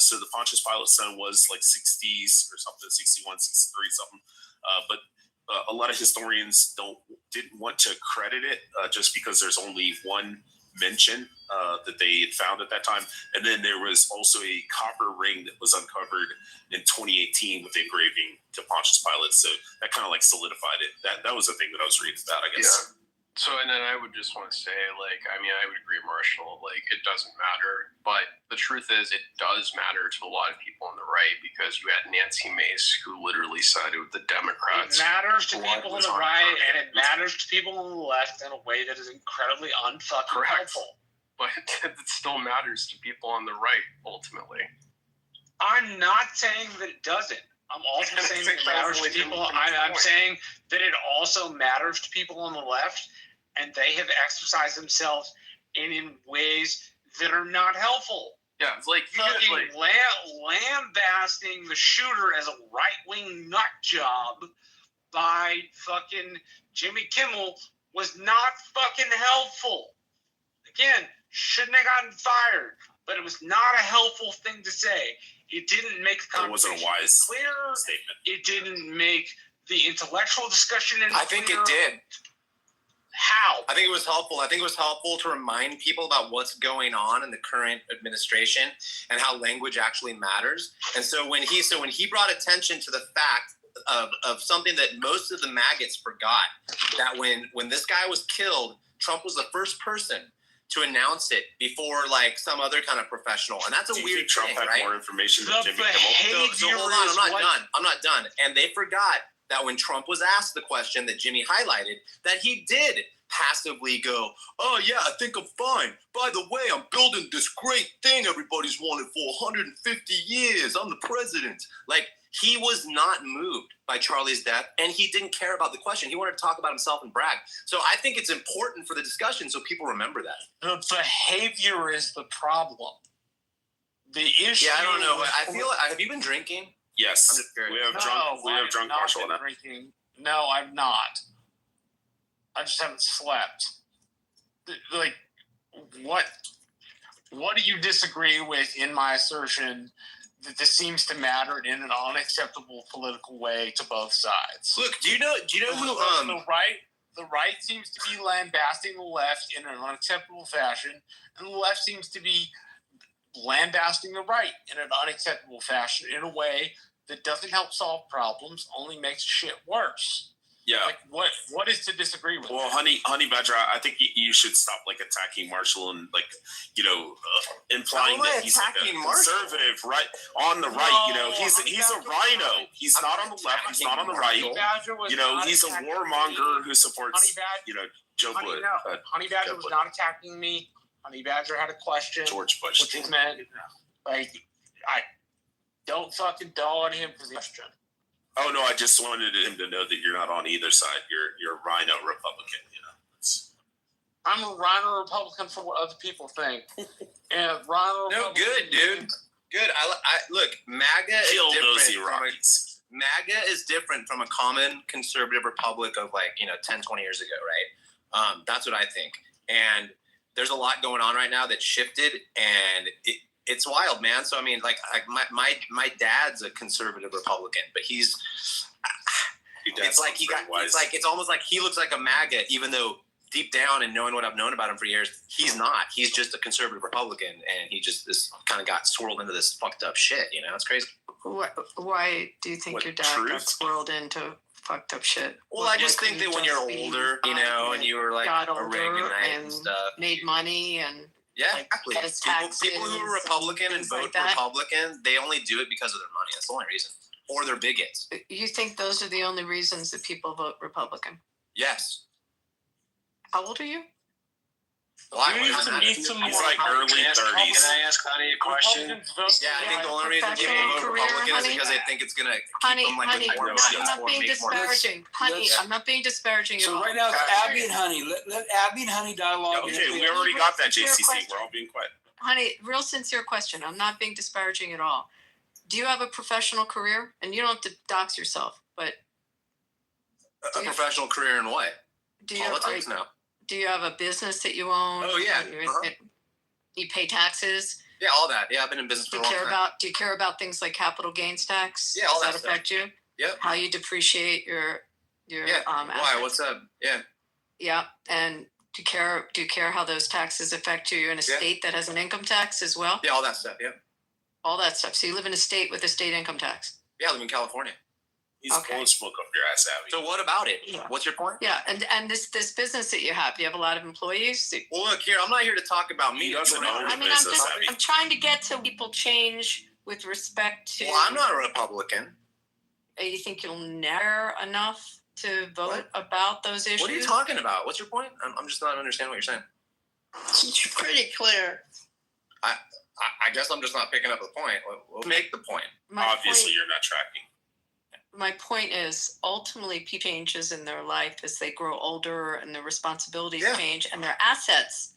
So the Pontius Pilate son was like 60s or something, 61, 63 something. But a lot of historians didn't want to credit it just because there's only one mention that they had found at that time. And then there was also a copper ring that was uncovered in 2018 with engraving to Pontius Pilate. So that kind of like solidified it. That was the thing that I was reading about, I guess. Yeah. So, and then I would just want to say, like, I mean, I would agree, Marshall, like, it doesn't matter. But the truth is, it does matter to a lot of people on the right, because you had Nancy Mace, who literally sided with the Democrats. It matters to people on the right, and it matters to people on the left in a way that is incredibly unfucking helpful. But it still matters to people on the right, ultimately. I'm not saying that it doesn't. I'm also saying that it matters to people. I'm saying that it also matters to people on the left, and they have exercised themselves in ways that are not helpful. Yeah, it's like you fucking lambasting the shooter as a right-wing nut job by fucking Jimmy Kimmel was not fucking helpful. Again, shouldn't have gotten fired, but it was not a helpful thing to say. It didn't make the conversation clear. Statement. It didn't make the intellectual discussion any I think clearer. it did. How? I think it was helpful. I think it was helpful to remind people about what's going on in the current administration and how language actually matters. And so when he brought attention to the fact of something that most of the maggots forgot, that when this guy was killed, Trump was the first person to announce it before like some other kind of professional. And that's a weird Trump thing, had right? more information than Jimmy Kimmel. So hold on, I'm not done. And they forgot that when Trump was asked the question that Jimmy highlighted, that he did passively go, oh yeah, I think I'm fine. By the way, I'm building this great thing everybody's wanted for 150 years. I'm the president. Like, he was not moved by Charlie's death, and he didn't care about the question. He wanted to talk about himself and brag. So I think it's important for the discussion so people remember that. The behavior is the problem. The issue. Yeah, I don't know. I feel like, have you been drinking? Yes. I'm just curious. We have drunk Marshall on that. No, I'm not. I just haven't slept. Like, what do you disagree with in my assertion that this seems to matter in an unacceptable political way to both sides? Look, do you know who the right seems to be lambasting the left in an unacceptable fashion, and the left seems to be lambasting the right in an unacceptable fashion in a way that doesn't help solve problems, only makes shit worse. Yeah. Like, what is to disagree with? Well, Honey Badger, I think you should stop like attacking Marshall and like, implying that he's like a conservative, right? On the right, he's a rhino. He's not on the left. He's not on the right. He's a warmonger who supports, Joe Bush. Honey Badger was not attacking me. Honey Badger had a question. George Bush. Which is meant, like, I don't fucking dull on him for the question. Oh no! I just wanted him to know that you're not on either side. You're a rhino Republican. I'm a rhino Republican for what other people think. And rhino. No, good, dude. Good. I look. MAGA Kill is those different. Iraqis. MAGA is different from a common conservative republic of 10, 20 years ago, right? That's what I think. And there's a lot going on right now that shifted, and it's wild, man. So I mean, my dad's a conservative Republican, but it's almost like he looks like a MAGA, even though deep down and knowing what I've known about him for years, he's not. He's just a conservative Republican, and he just kind of got swirled into this fucked up shit. It's crazy. Why do you think your dad got swirled into fucked up shit? Well, I just think that when you're older, and you were like a Reaganite and stuff, made money and. Yeah, exactly. People who are Republican and vote Republican, they only do it because of their money. That's the only reason. Or they're bigots. You think those are the only reasons that people vote Republican? Yes. How old are you? He's like early 30s. Can I ask Honey a question? Yeah, I think the only reason people vote Republican is because they think it's going to keep them like with more money. I'm not being disparaging. Honey, I'm not being disparaging at all. So right now it's Abby and Honey. Let Abby and Honey dialogue. Okay, we already got that, JCC. We're all being quiet. Honey, real sincere question. I'm not being disparaging at all. Do you have a professional career? And you don't have to dox yourself, but... A professional career in what? Politics? No. Do you have a business that you own? Oh, yeah. You pay taxes? Yeah, all that. Yeah, I've been in business for a long time. Do you care about things like capital gains tax? Yeah, all that Does that affect you? Yep. How you depreciate your Your Yeah. Why? assets. What's up? Yeah. Yeah, and do you care how those taxes affect you? You're in a state that has an income tax as well? Yeah, all that stuff. Yeah. All that stuff. So you live in a state with a state income tax? Yeah, I live in California. He's blowing smoke up your ass, Abby. So what about it? Yeah. What's your point? Yeah, and this business that you have a lot of employees? Well, look here. I'm not here to talk about me. I'm trying to get to people change with respect to. Well, I'm not a Republican. You think you'll never enough to vote about those issues? What are you talking about? What's your point? I'm just not understanding what you're saying. It's pretty clear. I guess I'm just not picking up the point. We'll make the point. Obviously, you're not tracking. My point is, ultimately, people changes in their life as they grow older and their responsibilities change and their assets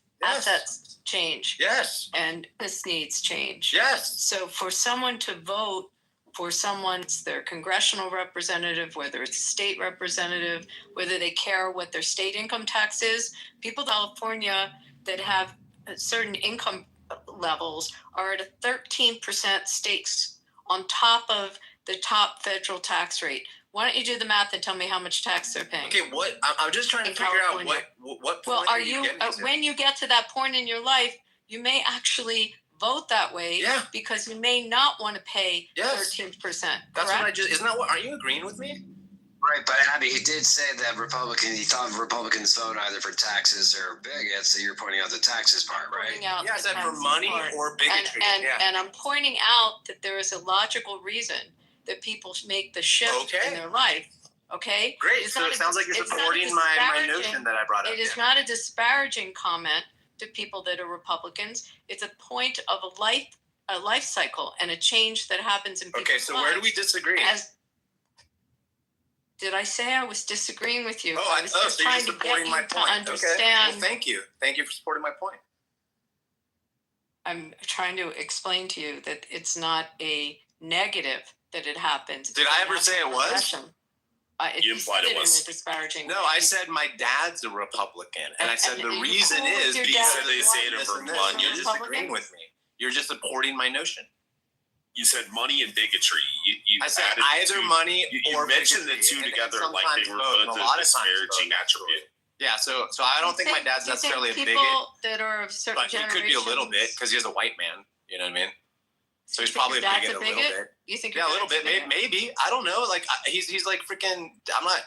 change. Yes. And business needs change. Yes. So for someone to vote for someone's their congressional representative, whether it's state representative, whether they care what their state income tax is, people in California that have certain income levels are at a 13% stakes on top of the top federal tax rate. Why don't you do the math and tell me how much tax they're paying? Okay, what? I'm just trying to figure out what point. Well, are you when you get to that point in your life, you may actually vote that way because you may not want to pay 13%. That's what I just. Isn't that what? Aren't you agreeing with me? Right, but Abby, he did say that he thought Republicans vote either for taxes or bigots. So you're pointing out the taxes part, right? Yeah, I said for money or bigotry. And I'm pointing out that there is a logical reason that people make the shift in their life. Okay? Great. So it sounds like you're supporting my notion that I brought up. It is not a disparaging comment to people that are Republicans. It's a point of a life cycle and a change that happens in people's lives. Okay, so where do we disagree? Did I say I was disagreeing with you? Oh, I was just trying to get you to understand. Okay. Well, thank you. Thank you for supporting my point. I'm trying to explain to you that it's not a negative that it happens. Did I ever say it was? You implied it was. In a disparaging no, I said my dad's a Republican, and I said the reason is because they say it over one. You're disagreeing with me. You're just supporting my notion. You said money and bigotry. I said either money or mentioned the two together like they were both a disparaging attribute. Yeah, so I don't think my dad's necessarily a bigot. That are of certain but he could be a little bit because he's a white man. You know what I mean? So he's probably a bigot a little bit. You think? Yeah, a little bit. Maybe. I don't know. Like he's like freaking. I'm not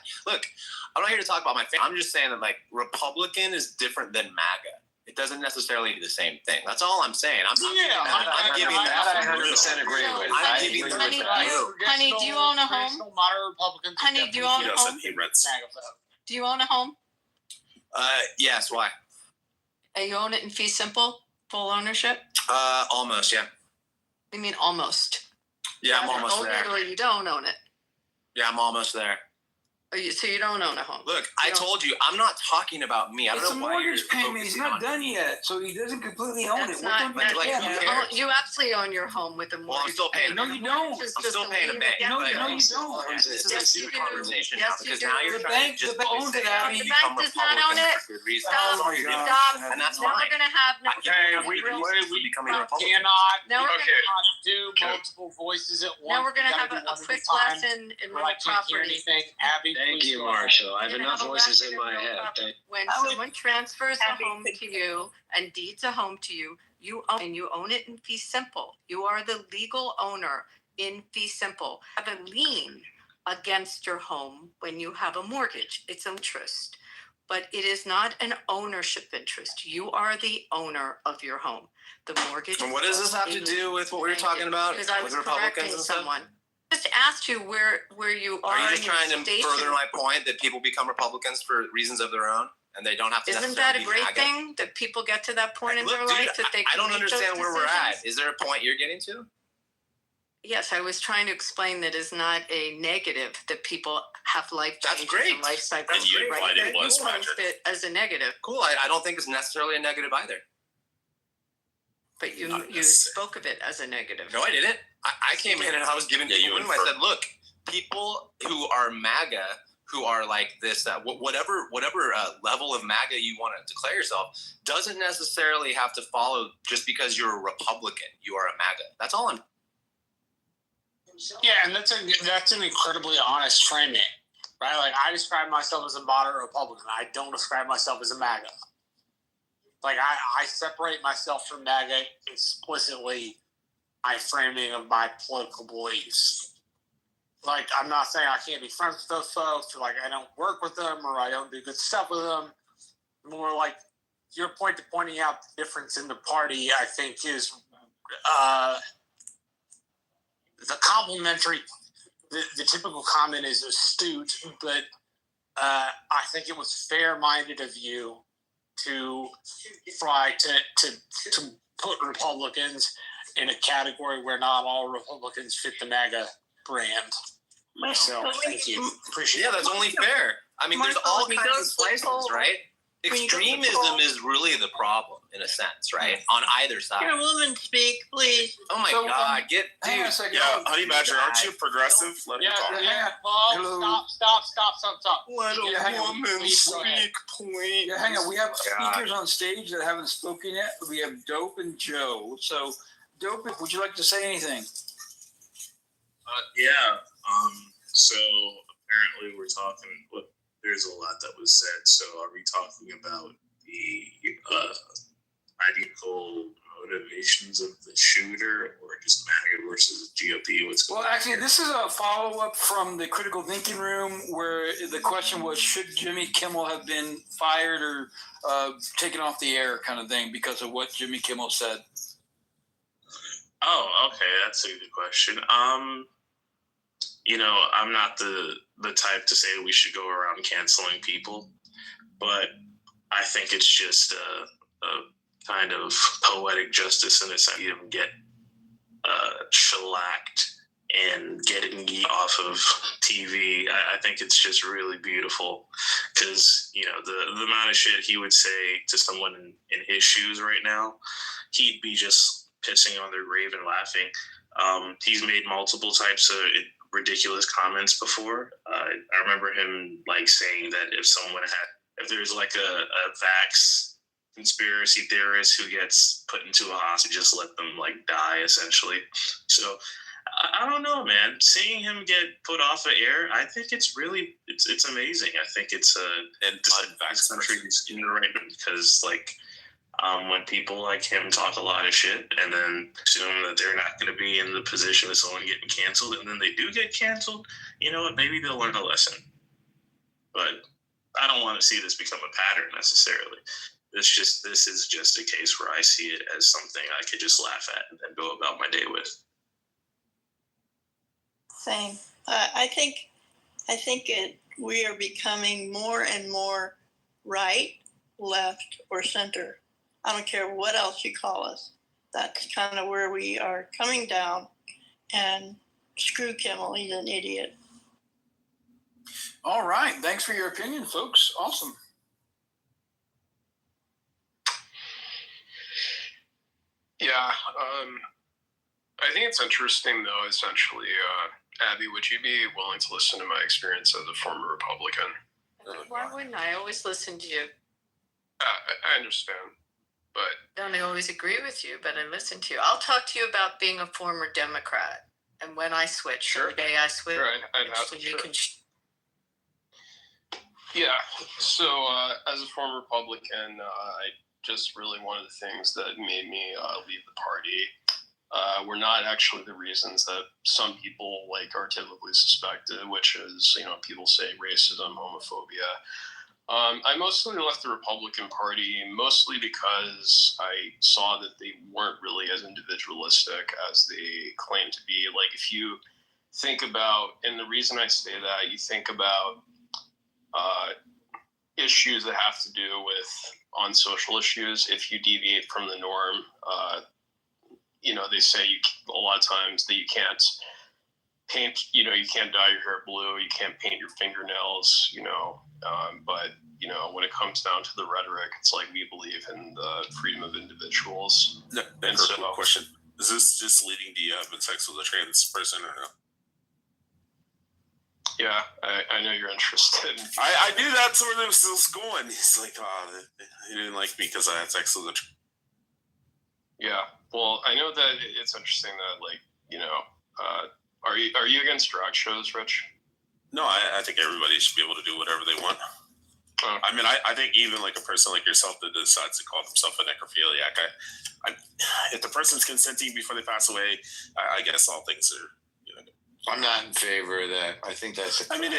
here to talk about my family. I'm just saying that like Republican is different than MAGA. It doesn't necessarily do the same thing. That's all I'm saying. I'm giving that. I 100% agree with. I'm giving Honey, do you own a home? Honey, do you own a home? Do you own a home? Yes. Why? You own it in fee simple, full ownership? Almost. Yeah. You mean almost? Yeah, I'm almost there. Or you don't own it? Yeah, I'm almost there. So you don't own a home? Look, I told you, I'm not talking about me. I don't know why you're mortgage payment. He's not done yet, so he doesn't completely own it. You absolutely own your home with a mortgage. Well, I'm still paying. No, you don't. I'm still paying a bank. No, you don't. This is a stupid conversation now because now you're the trying bank. to just The bank owns it. The bank does not own it. Stop. And that's now fine. We're gonna have. We cannot do multiple voices at once. Now we're gonna have a quick lesson in real property. Abby, thank you, Marshall. I have enough voices in my head. When someone transfers a home to you and deeds a home to you, you own it in fee simple. You are the legal owner in fee simple. You have a lien against your home when you have a mortgage. It's interest. But it is not an ownership interest. You are the owner of your home. The mortgage. And what does this have to do with what we were talking about with Republicans and someone? Just asked you where you are. Are you just trying to further my point that people become Republicans for reasons of their own and they don't have to? Isn't that a great thing that people get to that point in their life that they? I don't understand where we're at. Is there a point you're getting to? Yes, I was trying to explain that is not a negative that people have life changes. That's great. And life cycles. And you implied it was, it as a negative. Cool. I don't think it's necessarily a negative either. But you spoke of it as a negative. No, I didn't. I came in and I was giving people room. I said, look, people who are MAGA, who are like this, whatever level of MAGA you want to declare yourself, doesn't necessarily have to follow just because you're a Republican. You are a MAGA. That's all I'm. Yeah, and that's an incredibly honest framing. right? Like, I describe myself as a moderate Republican. I don't describe myself as a MAGA. Like, I separate myself from MAGA explicitly by framing of my political beliefs. Like, I'm not saying I can't be friends with those folks, or like I don't work with them, or I don't do good stuff with them. More like your point to pointing out the difference in the party, I think, is the complimentary. The typical comment is astute, but I think it was fair-minded of you to try to put Republicans in a category where not all Republicans fit the MAGA brand. So, thank you. Appreciate it. Yeah, that's only fair. I mean, there's all kinds of spectrums, right? Extremism is really the problem, in a sense, right? On either side. Can a woman speak, please? Oh my God, hang on a second. Yeah, Honey Badger, aren't you progressive? Let him talk. Stop. Let a woman speak, please. Yeah, hang on. We have speakers on stage that haven't spoken yet. We have Dope and Joe. So, Dope, would you like to say anything? So apparently we're talking. Look, there's a lot that was said. So are we talking about the ideological motivations of the shooter, or just MAGA versus GOP? Well, actually, this is a follow-up from the Critical Thinking Room, where the question was, should Jimmy Kimmel have been fired or taken off the air, kind of thing, because of what Jimmy Kimmel said? Oh, okay, that's a good question. I'm not the type to say we should go around canceling people, but I think it's just a kind of poetic justice in a sense. You don't get shellacked and getting off of TV. I think it's just really beautiful because, the amount of shit he would say to someone in his shoes right now, he'd be just pissing on their grave and laughing. He's made multiple types of ridiculous comments before. I remember him saying that if there's like a vax conspiracy theorist who gets put into a hospital, just let them die essentially. So I don't know, man. Seeing him get put off of air, I think it's really it's amazing. I think it's this country is in the right because when people like him talk a lot of shit and then assume that they're not going to be in the position of someone getting canceled, and then they do get canceled, you know what? Maybe they'll learn a lesson. But I don't want to see this become a pattern necessarily. This is just a case where I see it as something I could just laugh at and then go about my day with. Same. I think we are becoming more and more right, left, or center. I don't care what else you call us. That's kind of where we are coming down. And screw Kimmel, he's an idiot. All right. Thanks for your opinion, folks. Awesome. Yeah. I think it's interesting, though, essentially. Abby, would you be willing to listen to my experience as a former Republican? Why wouldn't I? Always listen to you. I understand, but... Don't always agree with you, but I listen to you. I'll talk to you about being a former Democrat and when I switched. Sure. The day I switched. Sure, Yeah, so as a former Republican, just really one of the things that made me leave the party were not actually the reasons that some people are typically suspected, which is, people say racism, homophobia. I mostly left the Republican Party mostly because I saw that they weren't really as individualistic as they claim to be. If you think about, and the reason I say that, you think about issues that have to do with on social issues. If you deviate from the norm, they say a lot of times that you can't paint, you can't dye your hair blue, you can't paint your fingernails, but when it comes down to the rhetoric, it's we believe in the freedom of individuals. And so, question: is this just leading to you having sex with a trans person or no? Yeah, I know you're interested. I knew that's where this was going. He's like, oh, he didn't like me because I had sex with a trans. Yeah, well, I know that it's interesting that, are you against drag shows, Rich? No, I think everybody should be able to do whatever they want. I mean, I think even like a person like yourself that decides to call themselves a necrophiliac, if the person's consenting before they pass away, I guess all things are, I'm not in favor of that. I think that's. I mean,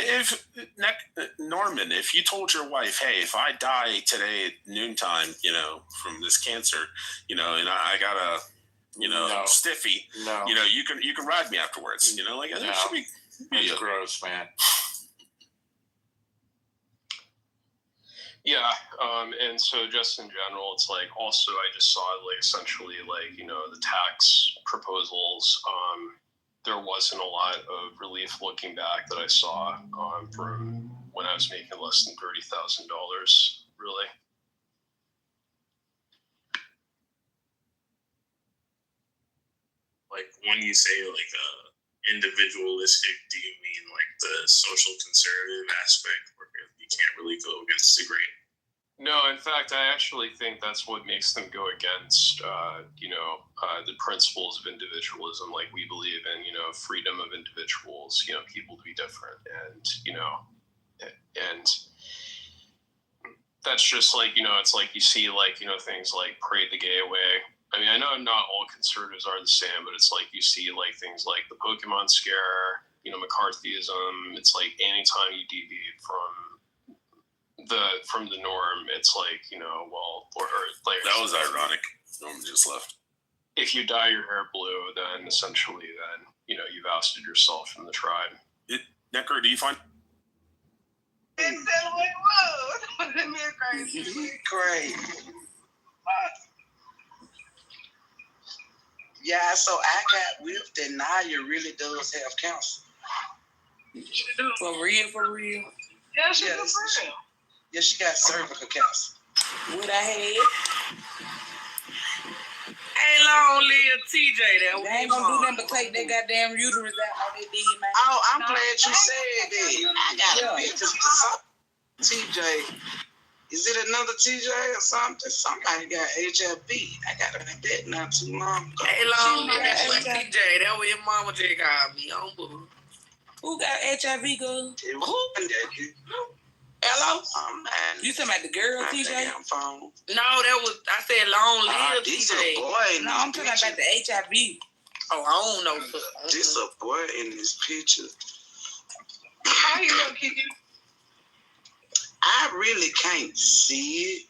Norman, if you told your wife, "Hey, if I die today at noontime, from this cancer, and I got a, stiffy, you can ride me afterwards, it should be. It's gross, man. Yeah, and so just in general, it's like also I just saw like essentially like the tax proposals. There wasn't a lot of relief looking back that I saw from when I was making less than $30,000. Really. Like when you say like individualistic, do you mean like the social conservative aspect where you can't really go against the grain? No, in fact, I actually think that's what makes them go against, the principles of individualism. Like we believe in, freedom of individuals, people to be different, and that's just like, it's like you see like, things like Parade the Gay Away. I mean, I know not all conservatives are the same, but it's like you see like things like the Pokemon scare, McCarthyism. It's like anytime you deviate from the norm, it's like, like that was ironic. Norman just left. If you dye your hair blue, then essentially you've ousted yourself from the tribe. Necker, do you find? It's the way it was. Crazy. Great. Yeah, so I got whipped, and Naya really does have cancer. For real? Yeah, she does for real. Yeah, she got cervical cancer. What I had? Ain't long live TJ there. They ain't gonna do nothing but take that goddamn uterus out like they did, man. Oh, I'm glad you said that. I got a picture of TJ. Is it another TJ or something? Somebody got HIV. I got a bet not too long ago. Ain't long live TJ. That was your mama just called me. Who got HIV, girl? Hello? You talking about the girl, TJ? Phone. No, I said long live this TJ. A boy No, I'm talking about the HIV. Oh, I don't know. This a boy in this picture. How you look, Kiki? I really can't see it.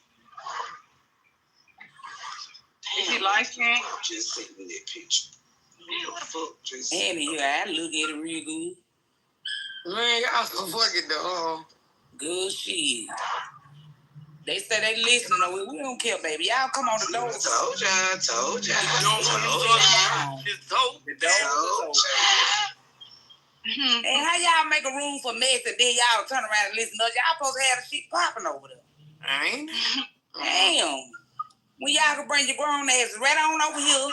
Damn, is he light-skinned? Just sitting that picture. Annie, I look at it real good. Man, y'all so fucking dumb. Good shit. They say they listening. No, we don't care, baby. Y'all come on the door. Told ya. And how y'all make a room for mess and then y'all turn around and listen to us? Y'all supposed to have the shit popping over there. Ain't? Damn. When y'all can bring your grown asses right on over here.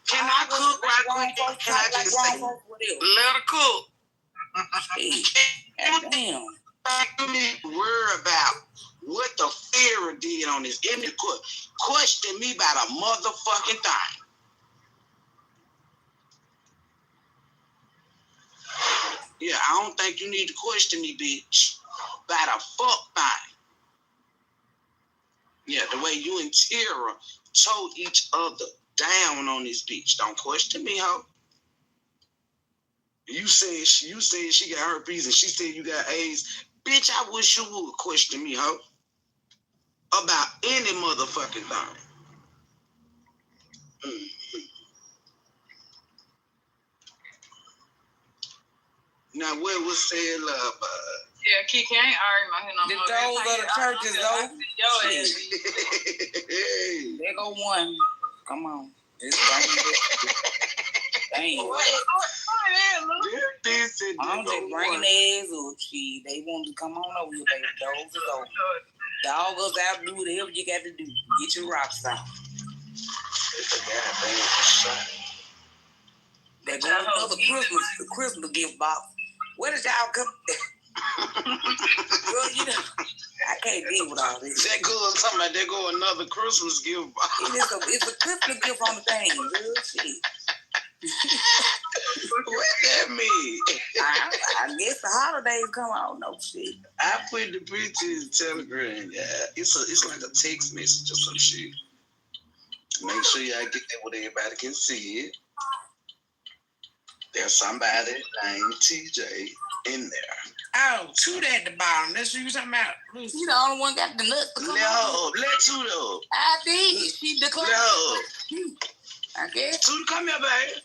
Can I cook right quick? Can I just say? Let her cook. Damn. You need to worry about what the Pharaoh did on this. Give me the question me about a motherfucking thing. Yeah, I don't think you need to question me, bitch, about a fuck thing. Yeah, the way you and Tara told each other down on this bitch. Don't question me, ho. You said she got herpes and she said you got AIDS. Bitch, I wish you would question me, ho. About any motherfucking thing. Now, what was said, yeah, Kiki, I ain't arguing my head no more. The doors of the church is open. There go one. Come on. It's Damn. I'm just bringing their ass up. They want to come on over here, baby. Dogs is open. Dog goes out, do whatever you got to do. Get your rocks out. It's a goddamn shot. They got another Christmas gift box. Where did y'all come? Girl, I can't deal with all this. That girl talking about there go another Christmas gift box. It's a Christmas gift on the thing, girl. Shit. that mean? I guess the holidays come on. No shit. I put the picture in Telegram. Yeah, it's like a text message or some shit. Make sure y'all get that where everybody can see it. There's somebody named TJ in there. Oh, Tuda at the bottom. That's what you talking about. You the only one got the nuts. No, let Tuda up. I did. She declared. No. I guess. Tuda, come here, baby.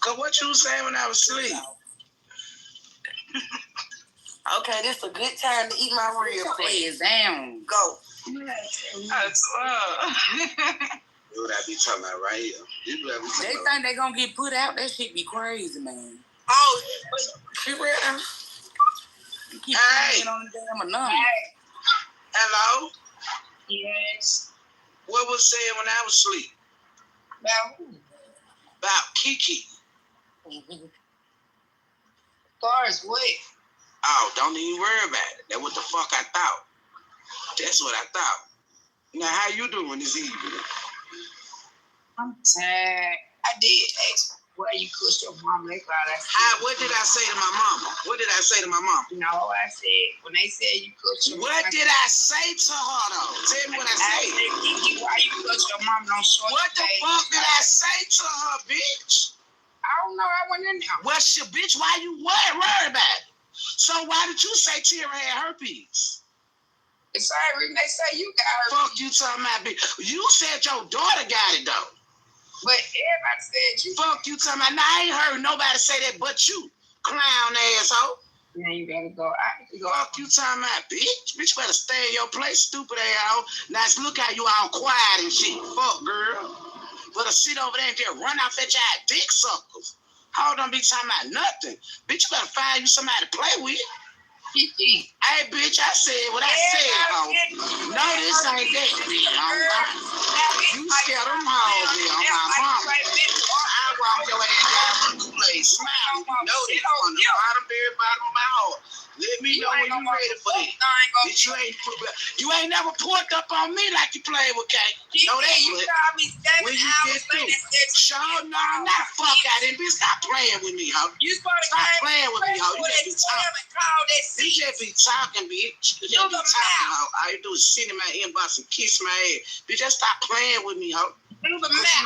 Cause what you was saying when I was asleep? Okay, this is a good time to eat my real quick. Down. Go. What I be talking about right here. They think they gonna get put out. That shit be crazy, man. Oh, she ready? Keep hey. On the damn number. Hey. Hello? Yes. What was said when I was asleep? About who? About Kiki. As far as what? Oh, don't even worry about it. That's what the fuck I thought. That's what I thought. Now, how you doing this evening? I'm tired. I did ask why you cussed your mama. They thought I said. What did I say to my mama? What did I say to my mama? No, I said, when they said you cussed your mama. What did I say to her, though? Tell me what I said. Kiki, why you cussed your mama on short? What the fuck did I say to her, bitch? I don't know. I went in there. Well, shit, bitch, why you worried about it? So why did you say Tira had herpes? It's sorry, they say you got herpes. Fuck you talking about, bitch. You said your daughter got it, though. But everybody said you. Fuck you talking about. Now, I ain't heard nobody say that but you, clown asshole. Now you gotta go. I have to go. Fuck you talking about, bitch. Bitch, better stay in your place, stupid asshole. Now, look how you all quiet and shit. Fuck, girl. Better sit over there and just run off at your dick suckers. How don't be talking about nothing. Bitch, you better find you somebody to play with. Kiki. Hey, bitch, I said what I said, ho. No, this ain't that, bitch. You scared them hoes, bitch. On my mama. I walk your ass down to the place. Smile. You know this from the very bottom of my heart. Let me know when you ready for this. Bitch, you ain't never pulled up on me like you played with K. No, that you called me 7 when you hours get through. later. Show no, not fuck out and bitch, stop playing with me, ho. Stop playing with me, ho. You just be talking. You just be talking, bitch. You just be talking, ho. All you do is sit in my inbox and kiss my ass. Bitch, just stop playing with me, ho. Cause you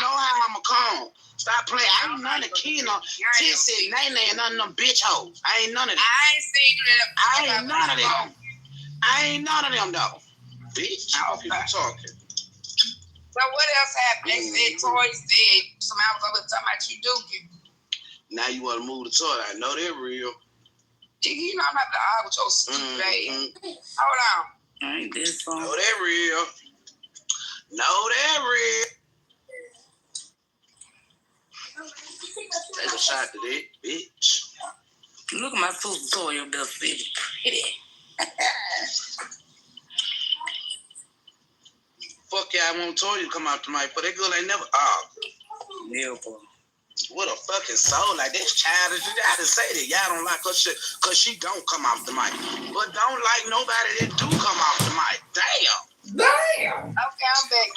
know how I'ma come. Stop playing. I ain't none of Keno, Tissy, Nene, and none of them bitch hoes. I ain't none of them. I ain't seen them. I ain't none of them. I ain't none of them, though. Bitch, people talking. So what else happened? They said Toy said somebody was over talking about you dookie. Now you want to move the toy. I know they're real. You know I'm not the eye with your stupid ass. Hold on. Ain't this fun? No, they're real. No, they're real. Take a shot to that, bitch. Look at my sister toy up there, baby. Pretty. Fuck yeah, I won't tell you to come out tonight, but that girl ain't never. Oh. Never. What a fucking soul. Like, that's childish. You gotta say that. Y'all don't like her shit because she don't come off the mic. But don't like nobody that do come off the mic. Damn. Okay, I'm back.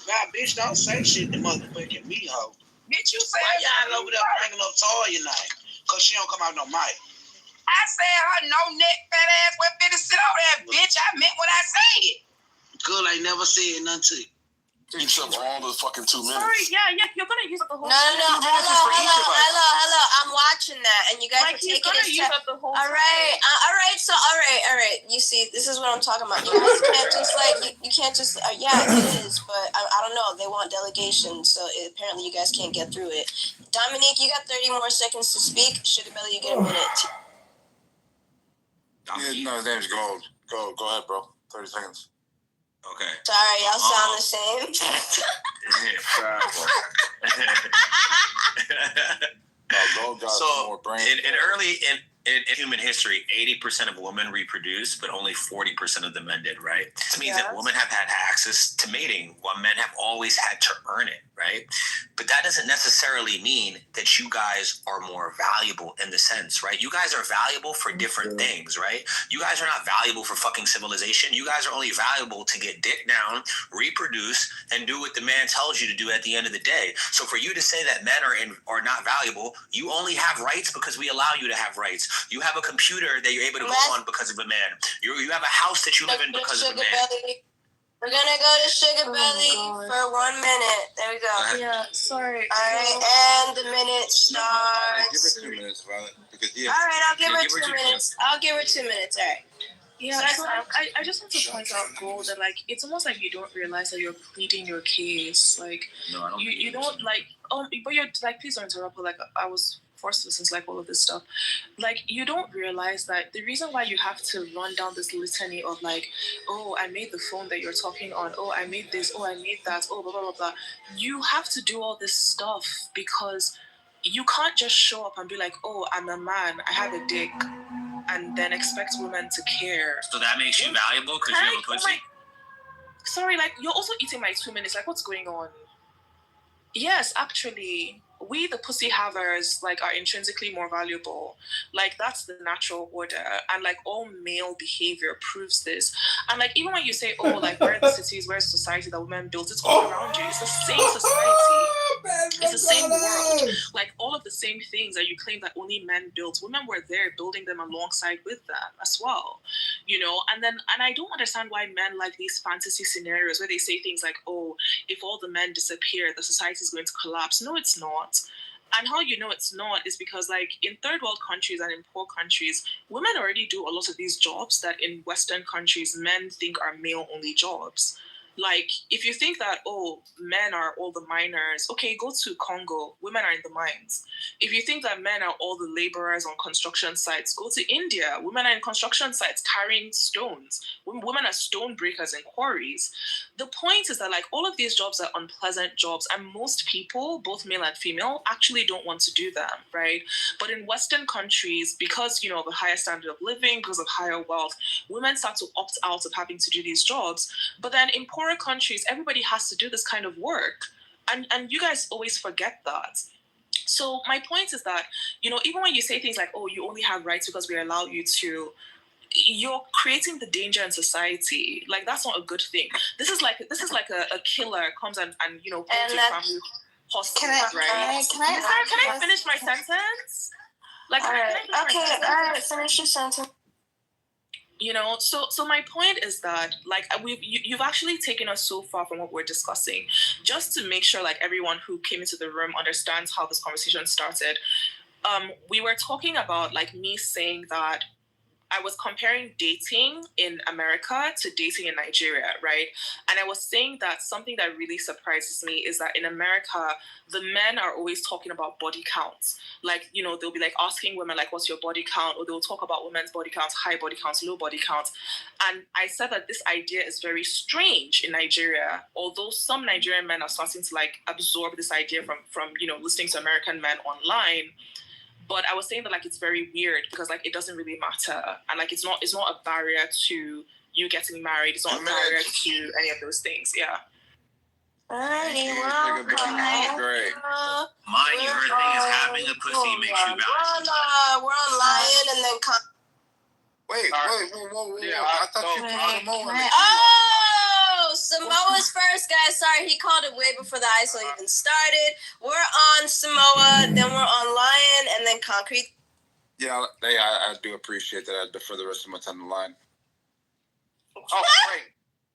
Nah, bitch, don't say shit to motherfucking me, ho. Bitch, you said. Why y'all over there bringing up Toya night? Because she don't come out no mic. I said her no neck fat ass went fit to sit over there, bitch. I meant what I said. Girl ain't never said nothing to you. You took all the fucking 2 minutes. Sorry, yeah, you're gonna use up the whole. No. Hello. I'm watching that, and you guys Like, are taking he's gonna use up the whole. All right. So, all right. You see, this is what I'm talking about. You guys can't just you can't just. Yeah, it is, but I don't know. They want delegation, so apparently you guys can't get through it. Dominique, you got 30 more seconds to speak. Sugar Belly, you get a minute. Yeah, no, name's Go ahead, bro. 30 seconds. Okay. Sorry, y'all sound the same. So, in human history, 80% of women reproduce, but only 40% of the men did, right? This means that women have had access to mating while men have always had to earn it, right? But that doesn't necessarily mean that you guys are more valuable in the sense, right? You guys are valuable for different things, right? You guys are not valuable for fucking civilization. You guys are only valuable to get dick down, reproduce, and do what the man tells you to do at the end of the day. So for you to say that men are not valuable, you only have rights because we allow you to have rights. You have a computer that you're able to go on because of a man. You have a house that you live in because of a man. We're gonna go to Sugar Belly for 1 minute. There we go. Yeah, sorry. All right, and the minute starts. Give her 2 minutes, Violet. Because All right, I'll give her 2 minutes. All right. Yeah, so I just want to point out, Gold, that like it's almost like you don't realize that you're pleading your case. Like No, I don't you don't like but you're like, please don't interrupt, but like I was forced to listen to like all of this stuff. Like you don't realize that the reason why you have to run down this litany of like, oh, I made the phone that you're talking on, oh, I made this, oh, I made that, oh, blah blah blah blah. You have to do all this stuff because you can't just show up and be like, oh, I'm a man, I have a dick, and then expect women to care. So that makes you valuable because you have a pussy? Sorry, like, you're also eating my 2 minutes. Like, what's going on? Yes, actually, we, the pussy havers, like, are intrinsically more valuable. Like, that's the natural order. And, like, all male behavior proves this. And, like, even when you say, oh, like, where are the cities, where's society that women built? It's all around you. It's the same society. It's the same world. Like, all of the same things that you claim that only men built, women were there building them alongside with them as well. You know, and I don't understand why men like these fantasy scenarios where they say things like, oh, if all the men disappear, the society is going to collapse. No, it's not. And how you know it's not is because, like, in third world countries and in poor countries, women already do a lot of these jobs that in Western countries men think are male-only jobs. Like, if you think that, oh, men are all the miners, okay, go to Congo, women are in the mines. If you think that men are all the laborers on construction sites, go to India, women are in construction sites carrying stones. Women are stone breakers in quarries. The point is that, like, all of these jobs are unpleasant jobs, and most people, both male and female, actually don't want to do them, right? But in Western countries, because, you know, of a higher standard of living, because of higher wealth, women start to opt out of having to do these jobs. But then in poorer countries, everybody has to do this kind of work. And you guys always forget that. So my point is that, you know, even when you say things like, oh, you only have rights because we allow you to, you're creating the danger in society. Like, that's not a good thing. This is like a killer comes and you know, goes to family hospital, right? Can I finish my sentence? Like, all right, finish your sentence. You know, so my point is that, like, you've actually taken us so far from what we're discussing. Just to make sure, like, everyone who came into the room understands how this conversation started. We were talking about, like, me saying that I was comparing dating in America to dating in Nigeria, right? And I was saying that something that really surprises me is that in America, the men are always talking about body counts. Like, you know, they'll be like asking women, like, what's your body count? Or they'll talk about women's body counts, high body counts, low body counts. And I said that this idea is very strange in Nigeria, although some Nigerian men are starting to, like, absorb this idea from you know, listening to American men online. But I was saying that, like, it's very weird because, like, it doesn't really matter. And, like, it's not a barrier to you getting married. It's not a barrier to any of those things. Yeah. Alrighty, well, great. My favorite thing is having a pussy makes you valuable. We're on Lion and then... Wait, whoa. I thought you were Samoa. Oh, Samoa's first, guys. Sorry, he called it way before the ISO even started. We're on Samoa, then we're on Lion, and then Concrete. Yeah, I do appreciate that. I defer the rest of my time to Lion. Oh, great.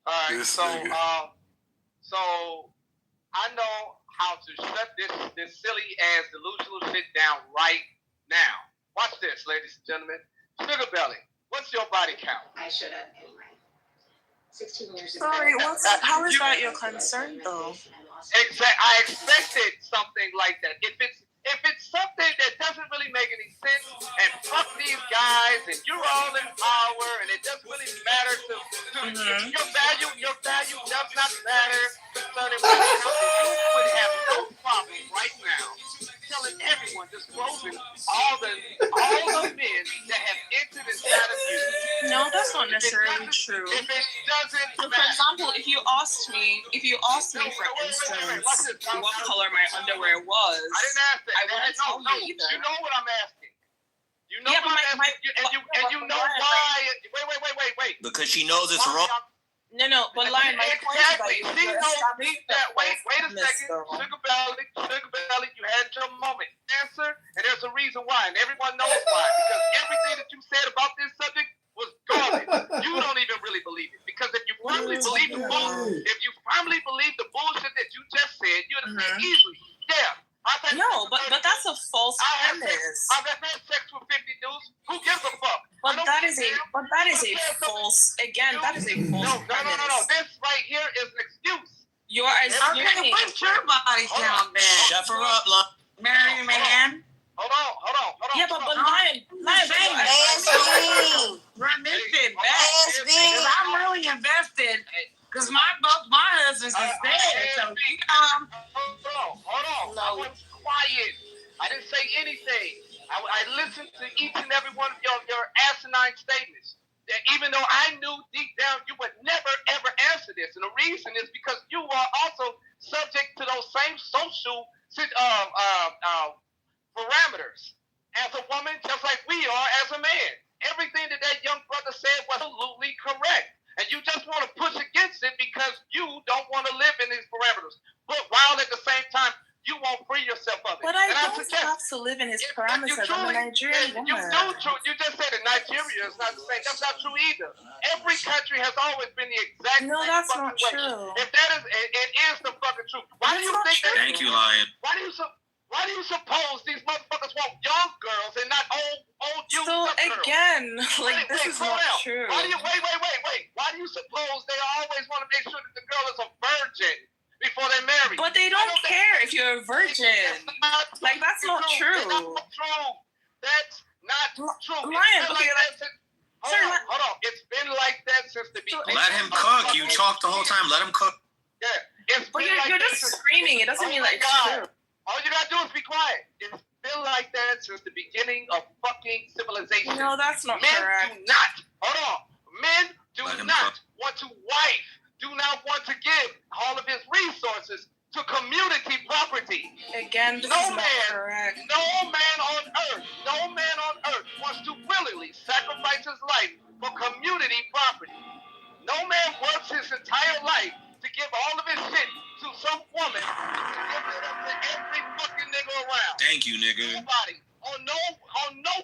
All right, so I know how to shut this silly ass delusional shit down right now. Watch this, ladies and gentlemen. Sugar Belly, what's your body count? I should have. 16 years ago. Sorry, how is that your concern, though? I expected something like that. If it's something that doesn't really make any sense, and fuck these guys, and you're all in power, and it doesn't really matter to your value does not matter concerning what you would have no problem right now telling everyone, disclosing all the men that have entered inside of you. No, that's not necessarily true. If it doesn't so, for matter. example, if you asked me, for instance, what color my underwear was, I didn't ask that. I wouldn't tell you either. You know what I'm asking. You know Yeah, what I'm asking. And you know why. Wait. Because she knows it's wrong. No, but Lion, my point is that Wait a second. Sugar Belly, you had your moment. Answer, and there's a reason why, and everyone knows why. Because everything that you said about this subject was garbage. You don't even really believe it. Because if you firmly believe the bullshit that you just said, you'd have said easily, yeah. No, but that's a false premise. I've had sex with 50 dudes. Who gives a fuck? But that is a false. Again, that is a false premise. No. This right here is an excuse. You're assuming. Okay, put your body down there. Shut her up, love. Mary man. Hold on. Yeah, but Lion, run this shit back. Because I'm really invested. Because both my husbands is dead. So Hold on. I was quiet. I didn't say anything. I listened to each and every one of your asinine statements. That even though I knew deep down you would never ever answer this, and the reason is because you are also subject to those same social parameters as a woman, just like we are as a man. Everything that young brother said was absolutely correct. And you just want to push against it because you don't want to live in these parameters. But while at the same time, you won't free yourself of it. But I don't have to live in his parameters. I'm a Nigerian woman. You just said that Nigeria is not the same. That's not true either. Every country has always been the exact same. No, that's fucking not way. true. If that is, it is the fucking truth. Why do you think that? Thank you, Lion. Why do you suppose these motherfuckers want young girls and not old youth So girls? again, this is not true. Why do you wait? Why do you suppose they always want to make sure that the girl is a virgin before they're married? But they don't care if you're a virgin. That's not true. That's not true. Lion, okay, hold on. It's been like that since the beginning. Let him cook. You talk the whole time. Let him cook. Yeah. But you're just screaming. It doesn't mean it's true. All you gotta do is be quiet. It's been like that since the beginning of fucking civilization. No, that's not Men correct. do not. Hold on. Men do not want to wife. Do not want to give all of his resources to community property. Again, this is not correct. No man on earth wants to willingly sacrifice his life for community property. No man works his entire life to give all of his shit to some woman to give it up to every fucking nigga around. Thank you, nigga. Nobody on no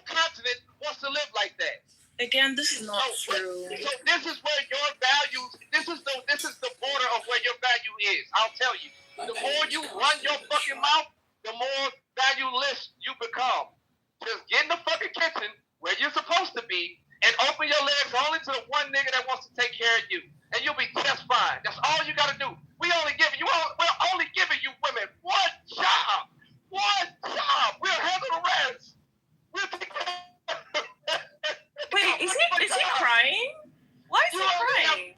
continent wants to live like that. Again, this is not true. So this is where your values. This is the border of where your value is. I'll tell you. The more you run your fucking mouth, the more valueless you become. Just get in the fucking kitchen where you're supposed to be and open your legs only to the one nigga that wants to take care of you, and you'll be just fine. That's all you gotta do. We're only giving you women one job. We'll handle the rest. We'll take care. Wait, is he crying? Why is he crying?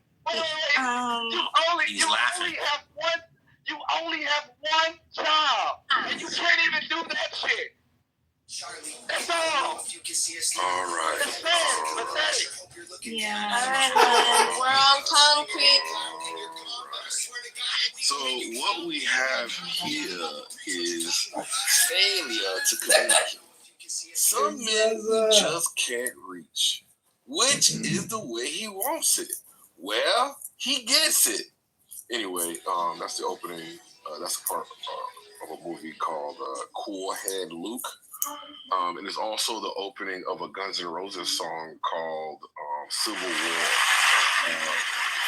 You only have one job, and you can't even do that shit. That's all. All right. It's pathetic. Yeah. All right, we're on concrete. So what we have here is failure to communicate. Some men just can't reach, which is the way he wants it. Well, he gets it. Anyway, that's the opening. That's a part of a movie called Cool Head Luke. And it's also the opening of a Guns N' Roses song called Civil War.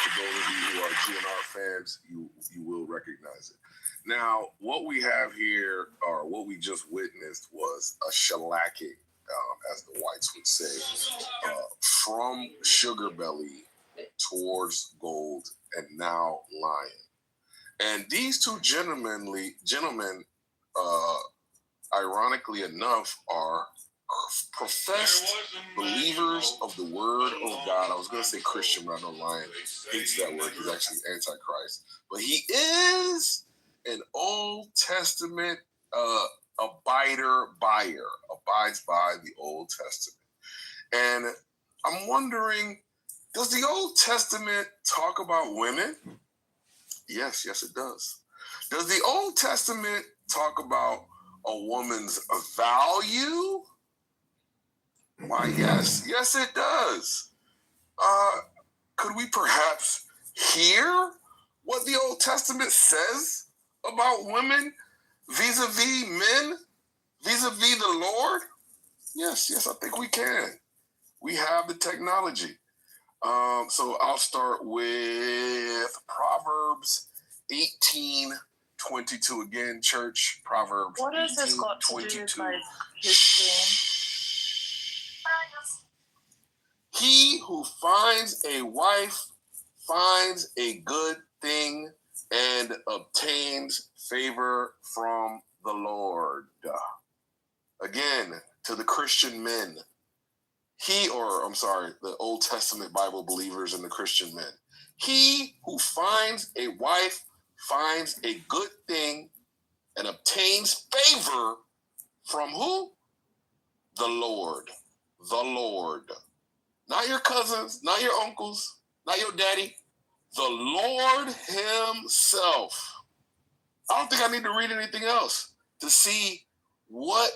For those of you who are GNR fans, you will recognize it. Now, what we have here, or what we just witnessed, was a shellacking, as the whites would say, from Sugar Belly towards Gold and now Lion. And these two gentlemen, ironically enough, are professed believers of the word of God. I was going to say Christian, but I know Lion hates that word. He's actually Antichrist. But he is an Old Testament abides by the Old Testament. And I'm wondering, Does the Old Testament talk about women? Yes, it does. Does the Old Testament talk about a woman's value? Why, yes, it does. Could we perhaps hear what the Old Testament says about women vis-a-vis men, vis-a-vis the Lord? Yes, I think we can. We have the technology. So I'll start with Proverbs 18:22 again, church. Proverbs. What has this got to do with like history? He who finds a wife finds a good thing and obtains favor from the Lord. Again, to the Christian men. The Old Testament Bible believers and the Christian men. He who finds a wife finds a good thing and obtains favor from who? The Lord. The Lord. Not your cousins, not your uncles, not your daddy. The Lord himself. I don't think I need to read anything else to see what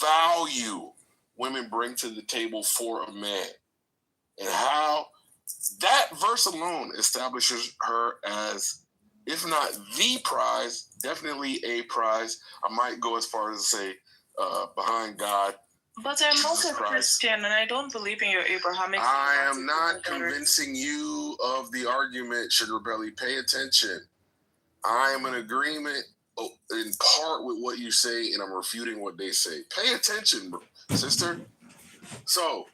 value women bring to the table for a man and how that verse alone establishes her as, if not the prize, definitely a prize. I might go as far as to say behind God. But I'm also Christian, and I don't believe in your Abrahamic. I am not convincing you of the argument, Sugar Belly. Pay attention. I am in agreement in part with what you say, and I'm refuting what they say. Pay attention, sister. So,